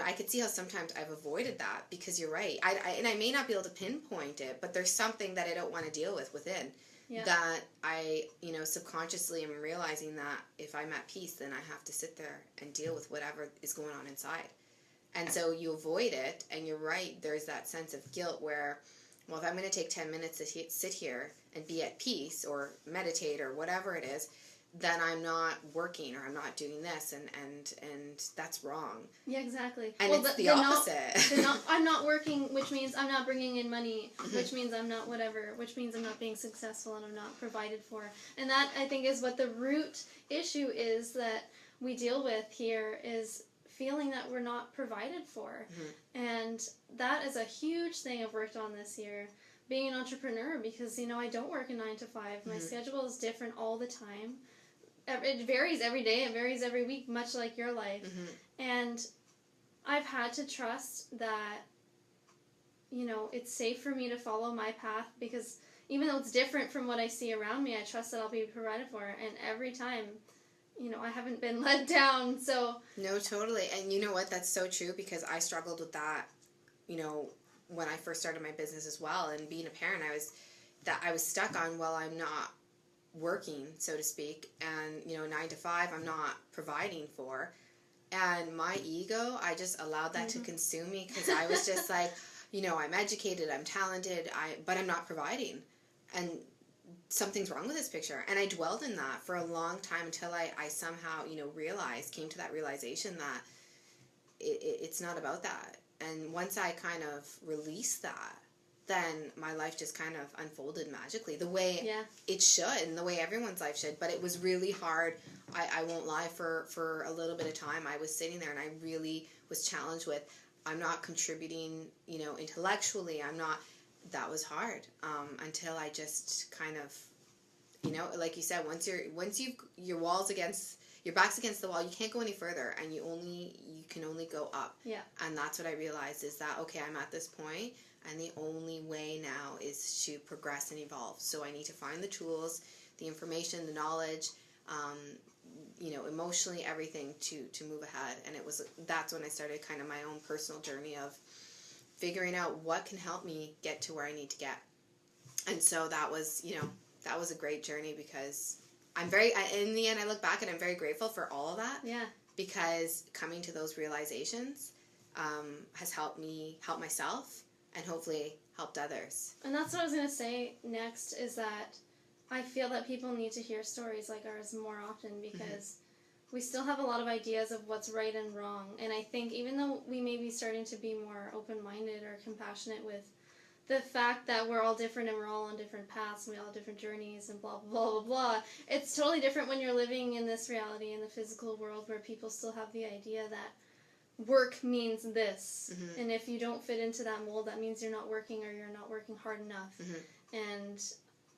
I could see how sometimes I've avoided that, because you're right. I may not be able to pinpoint it, but there's something that I don't want to deal with within. Yeah. That I, subconsciously am realizing that if I'm at peace, then I have to sit there and deal with whatever is going on inside. And so you avoid it, and you're right, there's that sense of guilt where, well, if I'm going to take 10 minutes to sit here and be at peace or meditate or whatever it is, then I'm not working, or I'm not doing this, and that's wrong. Yeah, exactly. And it's the opposite. I'm not working, which means I'm not bringing in money, which means I'm not whatever, which means I'm not being successful and I'm not provided for. And that, I think, is what the root issue is that we deal with here, is feeling that we're not provided for. And that is a huge thing I've worked on this year. Being an entrepreneur, because, I don't work a 9 to 5. My schedule is different all the time. It varies every day. It varies every week, much like your life. And I've had to trust that, it's safe for me to follow my path, because even though it's different from what I see around me, I trust that I'll be provided for. And every time, I haven't been let down. So no, totally. And you know what? That's so true, because I struggled with that, when I first started my business as well. And being a parent, I was stuck on, well, I'm not working, so to speak, and 9 to 5 I'm not providing for, and my ego, I just allowed that to consume me, because I was just like, I'm educated, I'm talented, but I'm not providing, and something's wrong with this picture. And I dwelled in that for a long time, until I somehow came to that realization that it's not about that. And once I kind of released that, then my life just kind of unfolded magically, the way it should, and the way everyone's life should. But it was really hard. I won't lie, for a little bit of time, I was sitting there, and I really was challenged with, I'm not contributing, intellectually. That was hard, until I just kind of, like you said, once your back's against the wall, you can't go any further, and you can only go up. Yeah. And that's what I realized, is that, okay, I'm at this point, and the only way now is to progress and evolve. So I need to find the tools, the information, the knowledge, emotionally, everything to move ahead. And that's when I started kind of my own personal journey of figuring out what can help me get to where I need to get. And so that was a great journey, because in the end, I look back and I'm very grateful for all of that. Yeah. Because coming to those realizations has helped me help myself, and hopefully helped others. And that's what I was going to say next, is that I feel that people need to hear stories like ours more often, because we still have a lot of ideas of what's right and wrong. And I think even though we may be starting to be more open-minded or compassionate with the fact that we're all different, and we're all on different paths, and we all have different journeys, and blah, blah, blah, blah, it's totally different when you're living in this reality, in the physical world, where people still have the idea that work means this, and if you don't fit into that mold, that means you're not working, or you're not working hard enough. And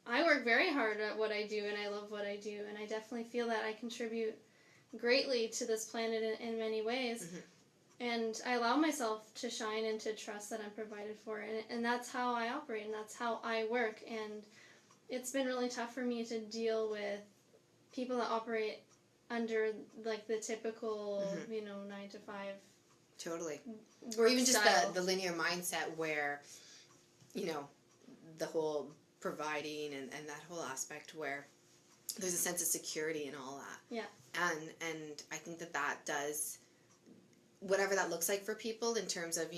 I work very hard at what I do, and I love what I do, and I definitely feel that I contribute greatly to this planet in many ways. And I allow myself to shine and to trust that I'm provided for, and that's how I operate, and that's how I work. And it's been really tough for me to deal with people that operate under, like, the typical 9 to 5 totally, or even style. just the linear mindset, where the whole providing and that whole aspect, where there's a sense of security and all that. Yeah. And I think that does, whatever that looks like for people in terms of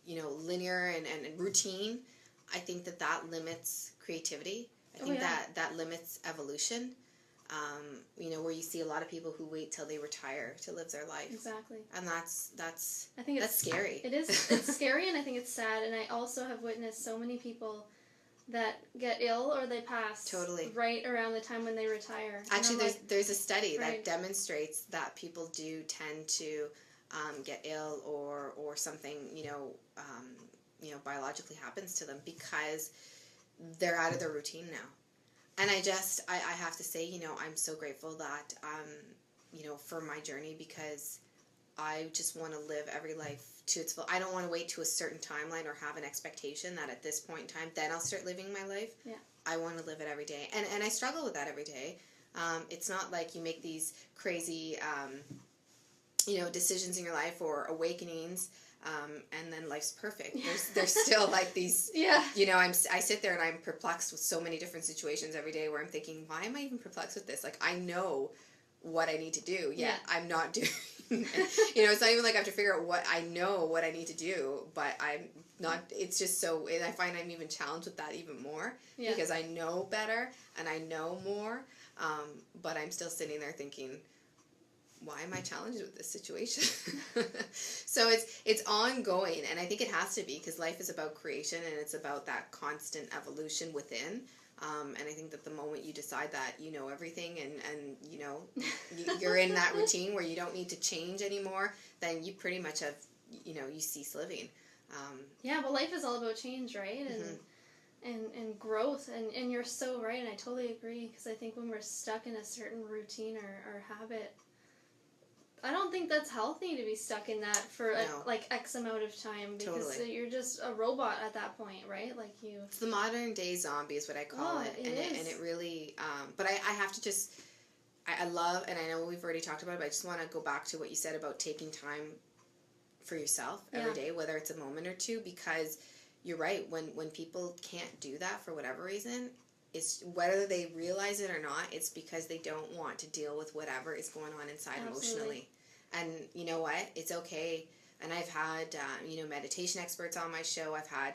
linear and routine, I think that limits creativity. I think that limits evolution. Where you see a lot of people who wait till they retire to live their life. Exactly. And that's I think that's scary. It is. It's scary, and I think it's sad. And I also have witnessed so many people that get ill or they pass Totally. Right around the time when they retire. Actually, there's a study that demonstrates that people do tend to get ill or something biologically happens to them, because they're out of their routine now. And I have to say, I'm so grateful that, for my journey, because I just want to live every life to its full. I don't want to wait to a certain timeline or have an expectation that at this point in time, then I'll start living my life. Yeah. I want to live it every day. And I struggle with that every day. It's not like you make these crazy, decisions in your life or awakenings, and then life's perfect. There's still like these, I sit there and I'm perplexed with so many different situations every day, where I'm thinking, why am I even perplexed with this? Like, I know what I need to do, yet I'm not doing. It's not even like I have to figure out what I know what I need to do, but I'm not. It's just so. And I find I'm even challenged with that even more, because I know better and I know more. But I'm still sitting there thinking, why am I challenged with this situation? So it's ongoing, and I think it has to be, because life is about creation, and it's about that constant evolution within. And I think that the moment you decide that you know everything, and you know you're in that routine where you don't need to change anymore, then you pretty much have, you cease living. Yeah, but life is all about change, right? And growth, and you're so right, and I totally agree, because I think when we're stuck in a certain routine or habit, I don't think that's healthy to be stuck in that for like X amount of time, because you're just a robot at that point, right? Like you. It's the modern day zombie is what I call it, and it really. But I have to just. I love, and I know we've already talked about it, but I just want to go back to what you said about taking time for yourself every day, whether it's a moment or two, because you're right. When people can't do that for whatever reason, it's whether they realize it or not, it's because they don't want to deal with whatever is going on inside emotionally. And you know what? It's okay. And I've had, meditation experts on my show. I've had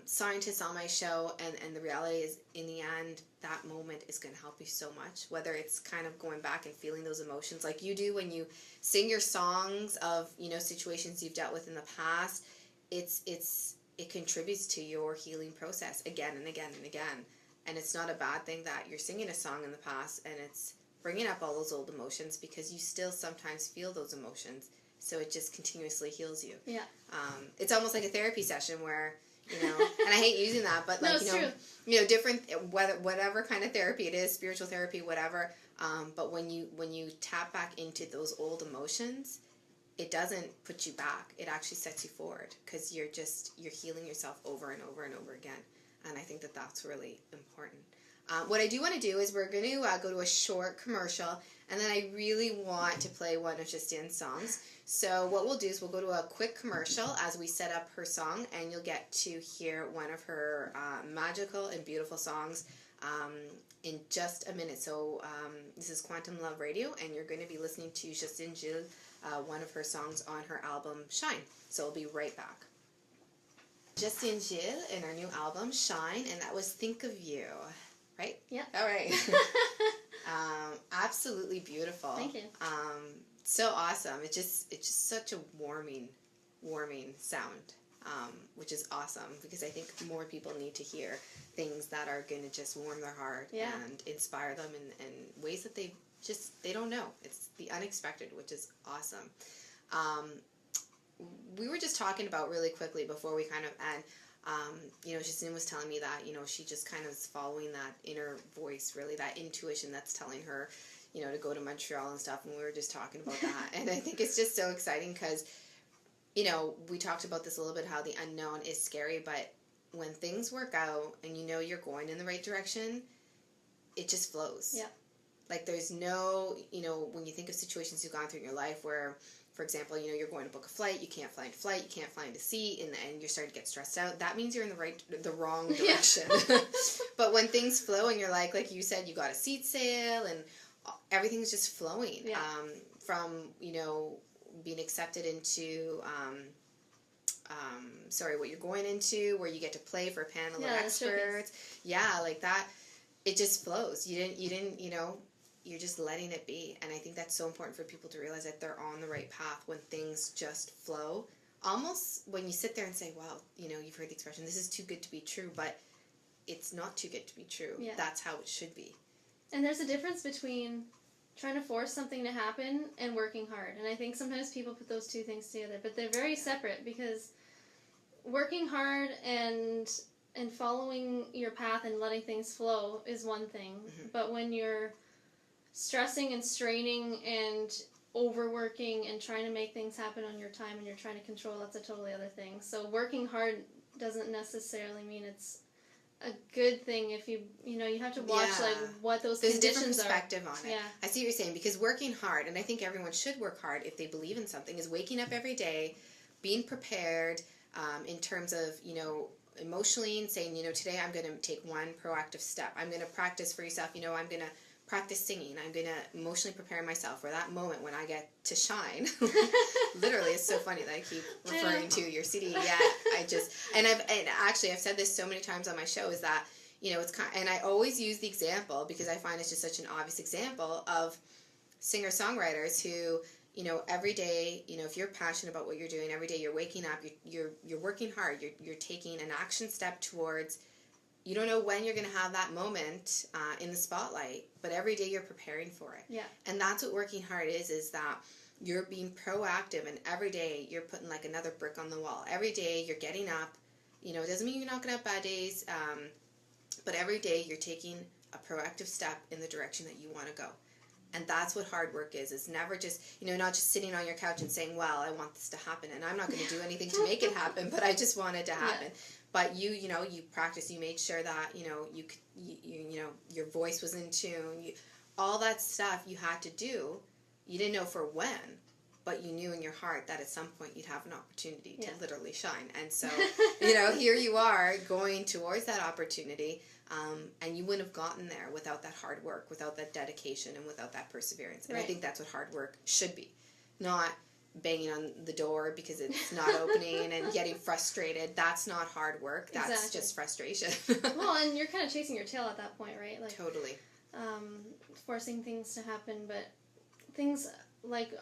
scientists on my show. And the reality is, in the end, that moment is going to help you so much. Whether it's kind of going back and feeling those emotions like you do when you sing your songs of, situations you've dealt with in the past, it contributes to your healing process again and again and again. And it's not a bad thing that you're singing a song in the past and it's bringing up all those old emotions, because you still sometimes feel those emotions. So it just continuously heals you. Yeah. It's almost like a therapy session where, and I hate using that, but like, true. Different, whatever kind of therapy it is, spiritual therapy, whatever. But when you tap back into those old emotions, it doesn't put you back. It actually sets you forward, because you're healing yourself over and over and over again. And I think that that's really important. What I do want to do is we're going to go to a short commercial, and then I really want to play one of Justine's songs. So what we'll do is we'll go to a quick commercial as we set up her song, and you'll get to hear one of her magical and beautiful songs in just a minute. So this is Quantum Love Radio, and you're going to be listening to Justine Giles, one of her songs on her album Shine. So we'll be right back. Justine Giles in her new album Shine, and that was Think of You. Right? Yeah. All right. Absolutely beautiful. Thank you. So awesome. It's just such a warming sound, which is awesome, because I think more people need to hear things that are going to just warm their heart and inspire them in ways that they don't know. It's the unexpected, which is awesome. We were just talking about really quickly before we kind of end. Justine was telling me that, she just kind of is following that inner voice, really, that intuition that's telling her, to go to Montreal and stuff, and we were just talking about that. And I think it's just so exciting because, we talked about this a little bit, how the unknown is scary, but when things work out and you're going in the right direction, it just flows. Yeah. Like there's no, when you think of situations you've gone through in your life where, for example, you're going to book a flight, you can't find a flight, you can't find a seat, and you're starting to get stressed out. That means you're in the wrong direction. But when things flow and you're like you said, you got a seat sale and everything's just flowing. Yeah. From, being accepted into, what you're going into, where you get to play for a panel of experts. Yeah, like that. It just flows. You didn't, you're just letting it be. And I think that's so important for people to realize that they're on the right path when things just flow. Almost when you sit there and say, wow, you've heard the expression, this is too good to be true, but it's not too good to be true. Yeah. That's how it should be. And there's a difference between trying to force something to happen and working hard. And I think sometimes people put those two things together, but they're very separate, because working hard and following your path and letting things flow is one thing. Mm-hmm. But when you're stressing and straining and overworking and trying to make things happen on your time and you're trying to control, that's a totally other thing. So working hard doesn't necessarily mean it's a good thing. If you have to watch what those There's conditions are. There's a different perspective on it. Yeah. I see what you're saying, because working hard, and I think everyone should work hard if they believe in something, is waking up every day, being prepared in terms of, emotionally, and saying, today I'm going to take one proactive step. I'm going to practice for yourself. I'm going to practice singing. I'm going to emotionally prepare myself for that moment when I get to shine. Literally, it's so funny that I keep referring to your CD. Yeah, I've said this so many times on my show, is that, it's and I always use the example because I find it's just such an obvious example of singer-songwriters who, every day, if you're passionate about what you're doing, every day you're waking up, you're working hard, you're taking an action step towards, you don't know when you're going to have that moment in the spotlight, but every day you're preparing for it. Yeah. And that's what working hard is that you're being proactive, and every day you're putting like another brick on the wall. Every day you're getting up. It doesn't mean you're not going to have bad days, but every day you're taking a proactive step in the direction that you want to go. And that's what hard work is. It's never just, not just sitting on your couch and saying, well, I want this to happen, and I'm not going to do anything to make it happen, but I just want it to happen. Yeah. But you practice, you made sure that, your voice was in tune. All that stuff you had to do, you didn't know for when, but you knew in your heart that at some point you'd have an opportunity to literally shine. And so, here you are going towards that opportunity. And you wouldn't have gotten there without that hard work, without that dedication, and without that perseverance. And I think that's what hard work should be. Not banging on the door because it's not opening and getting frustrated. That's not hard work. That's just frustration. Well, and you're kind of chasing your tail at that point, right? Like, totally. Forcing things to happen, but things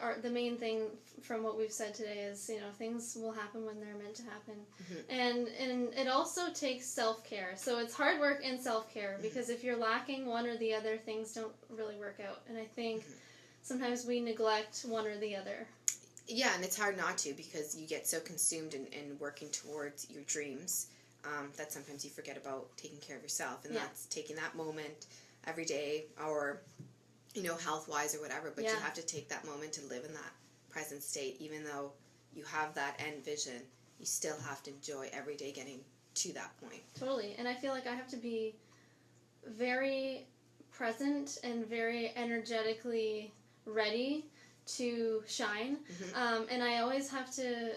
are the main thing from what we've said today is, things will happen when they're meant to happen. Mm-hmm. And it also takes self-care. So it's hard work and self-care, because if you're lacking one or the other, things don't really work out. And I think sometimes we neglect one or the other. Yeah, and it's hard not to, because you get so consumed in working towards your dreams that sometimes you forget about taking care of yourself. And that's taking that moment every day, or health-wise or whatever, but you have to take that moment to live in that present state. Even though you have that end vision, you still have to enjoy every day getting to that point. Totally. And I feel like I have to be very present and very energetically ready to shine. Mm-hmm. And I always have to,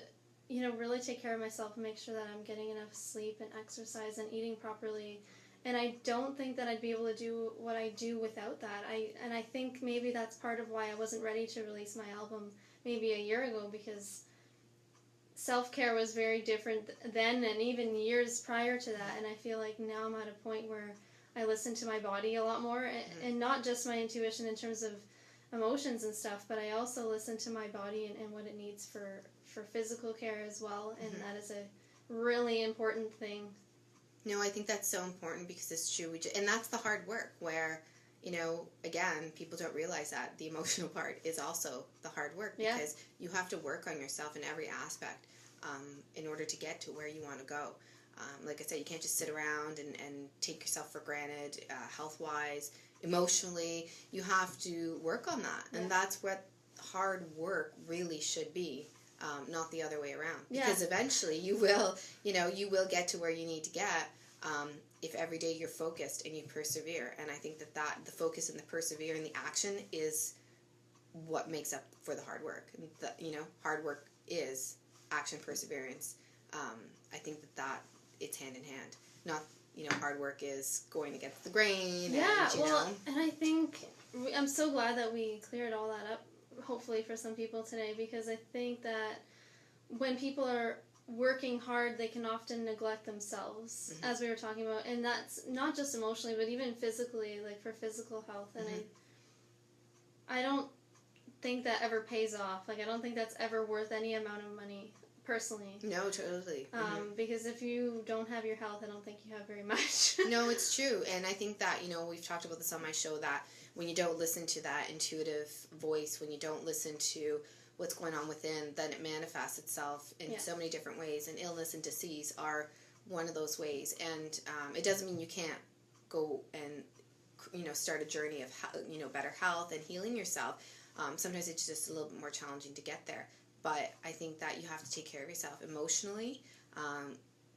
really take care of myself and make sure that I'm getting enough sleep and exercise and eating properly. And I don't think that I'd be able to do what I do without that. I think maybe that's part of why I wasn't ready to release my album maybe a year ago, because self-care was very different then and even years prior to that. And I feel like now I'm at a point where I listen to my body a lot more, and not just my intuition in terms of emotions and stuff, but I also listen to my body and what it needs for physical care as well. And that is a really important thing. No, I think that's so important, because it's true. And that's the hard work where, again, people don't realize that the emotional part is also the hard work, because you have to work on yourself in every aspect in order to get to where you want to go. Like I said, you can't just sit around and take yourself for granted, health-wise, emotionally. You have to work on that. And that's what hard work really should be. Not the other way around, because eventually you will get to where you need to get if every day you're focused and you persevere. And I think that the focus and the persevere and the action is what makes up for the hard work. Hard work is action, perseverance. I think that it's hand in hand. Not hard work is going against the grain. Yeah, and I think I'm so glad that we cleared all that up, hopefully for some people today, because I think that when people are working hard, they can often neglect themselves, as we were talking about, and that's not just emotionally, but even physically, like for physical health. And I don't think that ever pays off. Like, I don't think that's ever worth any amount of money, personally. No, totally. Because if you don't have your health, I don't think you have very much. No, it's true. And I think that, we've talked about this on my show, that when you don't listen to that intuitive voice, when you don't listen to what's going on within, then it manifests itself in so many different ways. And illness and disease are one of those ways. And it doesn't mean you can't go and, start a journey of, better health and healing yourself. Sometimes it's just a little bit more challenging to get there. But I think that you have to take care of yourself emotionally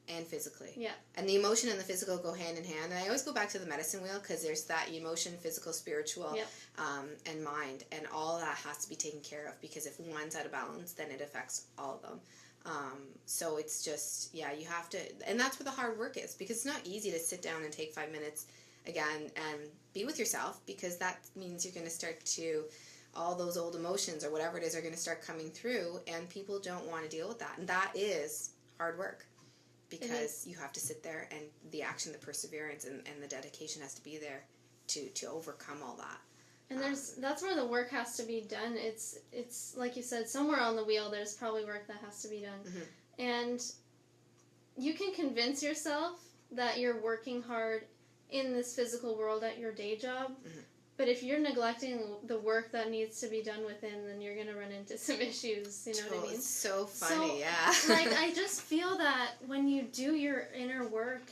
and physically. Yeah. And the emotion and the physical go hand in hand. And I always go back to the medicine wheel, because there's that emotion, physical, spiritual, and mind. And all that has to be taken care of, because if one's out of balance, then it affects all of them. So it's just, you have to, and that's where the hard work is, because it's not easy to sit down and take 5 minutes again and be with yourself, because that means you're going to start to, all those old emotions or whatever it is are going to start coming through, and people don't want to deal with that. And that is hard work. because you have to sit there, and the action, the perseverance, and the dedication has to be there to overcome all that. And that's where the work has to be done. It's like you said, somewhere on the wheel there's probably work that has to be done. Mm-hmm. And you can convince yourself that you're working hard in this physical world at your day job, mm-hmm. but if you're neglecting the work that needs to be done within, then you're going to run into some issues, you know what I mean? It's so funny, yeah. Like, I just feel that when you do your inner work,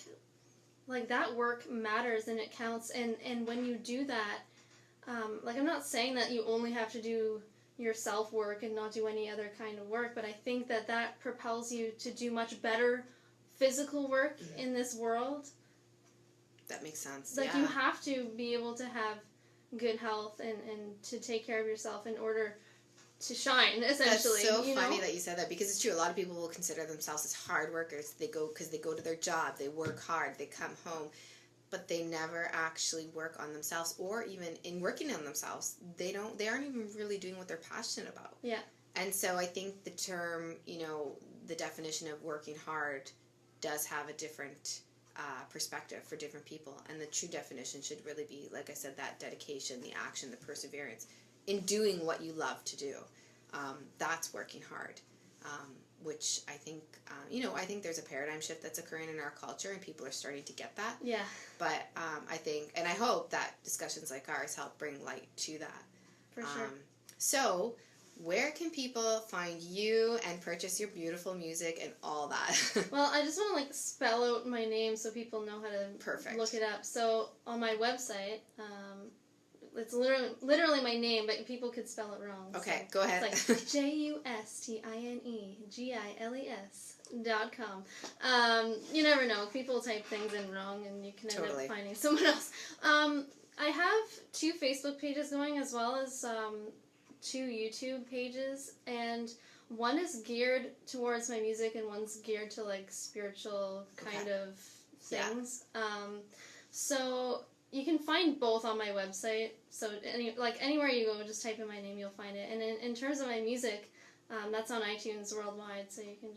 like, that work matters and it counts, and when you do that, like, I'm not saying that you only have to do your self-work and not do any other kind of work, but I think that propels you to do much better physical work mm-hmm. in this world. That makes sense. Like, you have to be able to have good health and to take care of yourself in order to shine, essentially. That's so funny that you said that, because it's true. A lot of people will consider themselves as hard workers. They go to their job, they work hard, they come home, but they never actually work on themselves, or even in working on themselves, they aren't even really doing what they're passionate about. Yeah. And so I think the term, the definition of working hard does have a different perspective for different people, and the true definition should really be, like I said, that dedication, the action, the perseverance in doing what you love to do. That's working hard, which I think, I think there's a paradigm shift that's occurring in our culture, and people are starting to get that. Yeah. But I think, and I hope that discussions like ours help bring light to that. For sure. So, where can people find you and purchase your beautiful music and all that? Well, I just want to spell out my name so people know how to look it up. So on my website, it's literally my name, but people could spell it wrong. Okay, so go ahead. It's like JUSTINEGILES.com. You never know. People type things in wrong, and you can end up finding someone else. I have 2 Facebook pages going, as well as 2 YouTube pages, and one is geared towards my music and one's geared to spiritual kind of things. Yeah. So you can find both on my website. So anywhere you go, just type in my name, you'll find it. And in terms of my music, that's on iTunes worldwide, so you can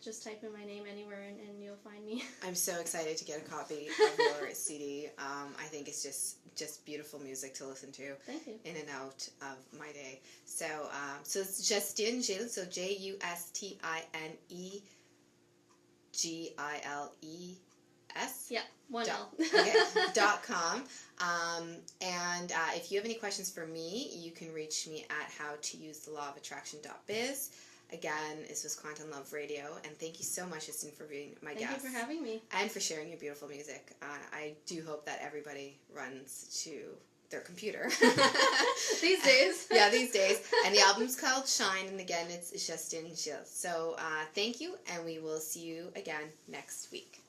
just type in my name anywhere and you'll find me. I'm so excited to get a copy of your CD. I think it's just beautiful music to listen to. Thank you. In and out of my day. So it's Justine Giles, so JUSTINEGILES. Yeah, one L. Okay, .com. And if you have any questions for me, you can reach me at howtousethelawofattraction.biz. Again, this was Quantum Love Radio, and thank you so much, Justine, for being my guest. Thank you for having me. And for sharing your beautiful music. I do hope that everybody runs to their computer. These days. Yeah, these days. And the album's called Shine, and again, it's Justine Giles. So thank you, and we will see you again next week.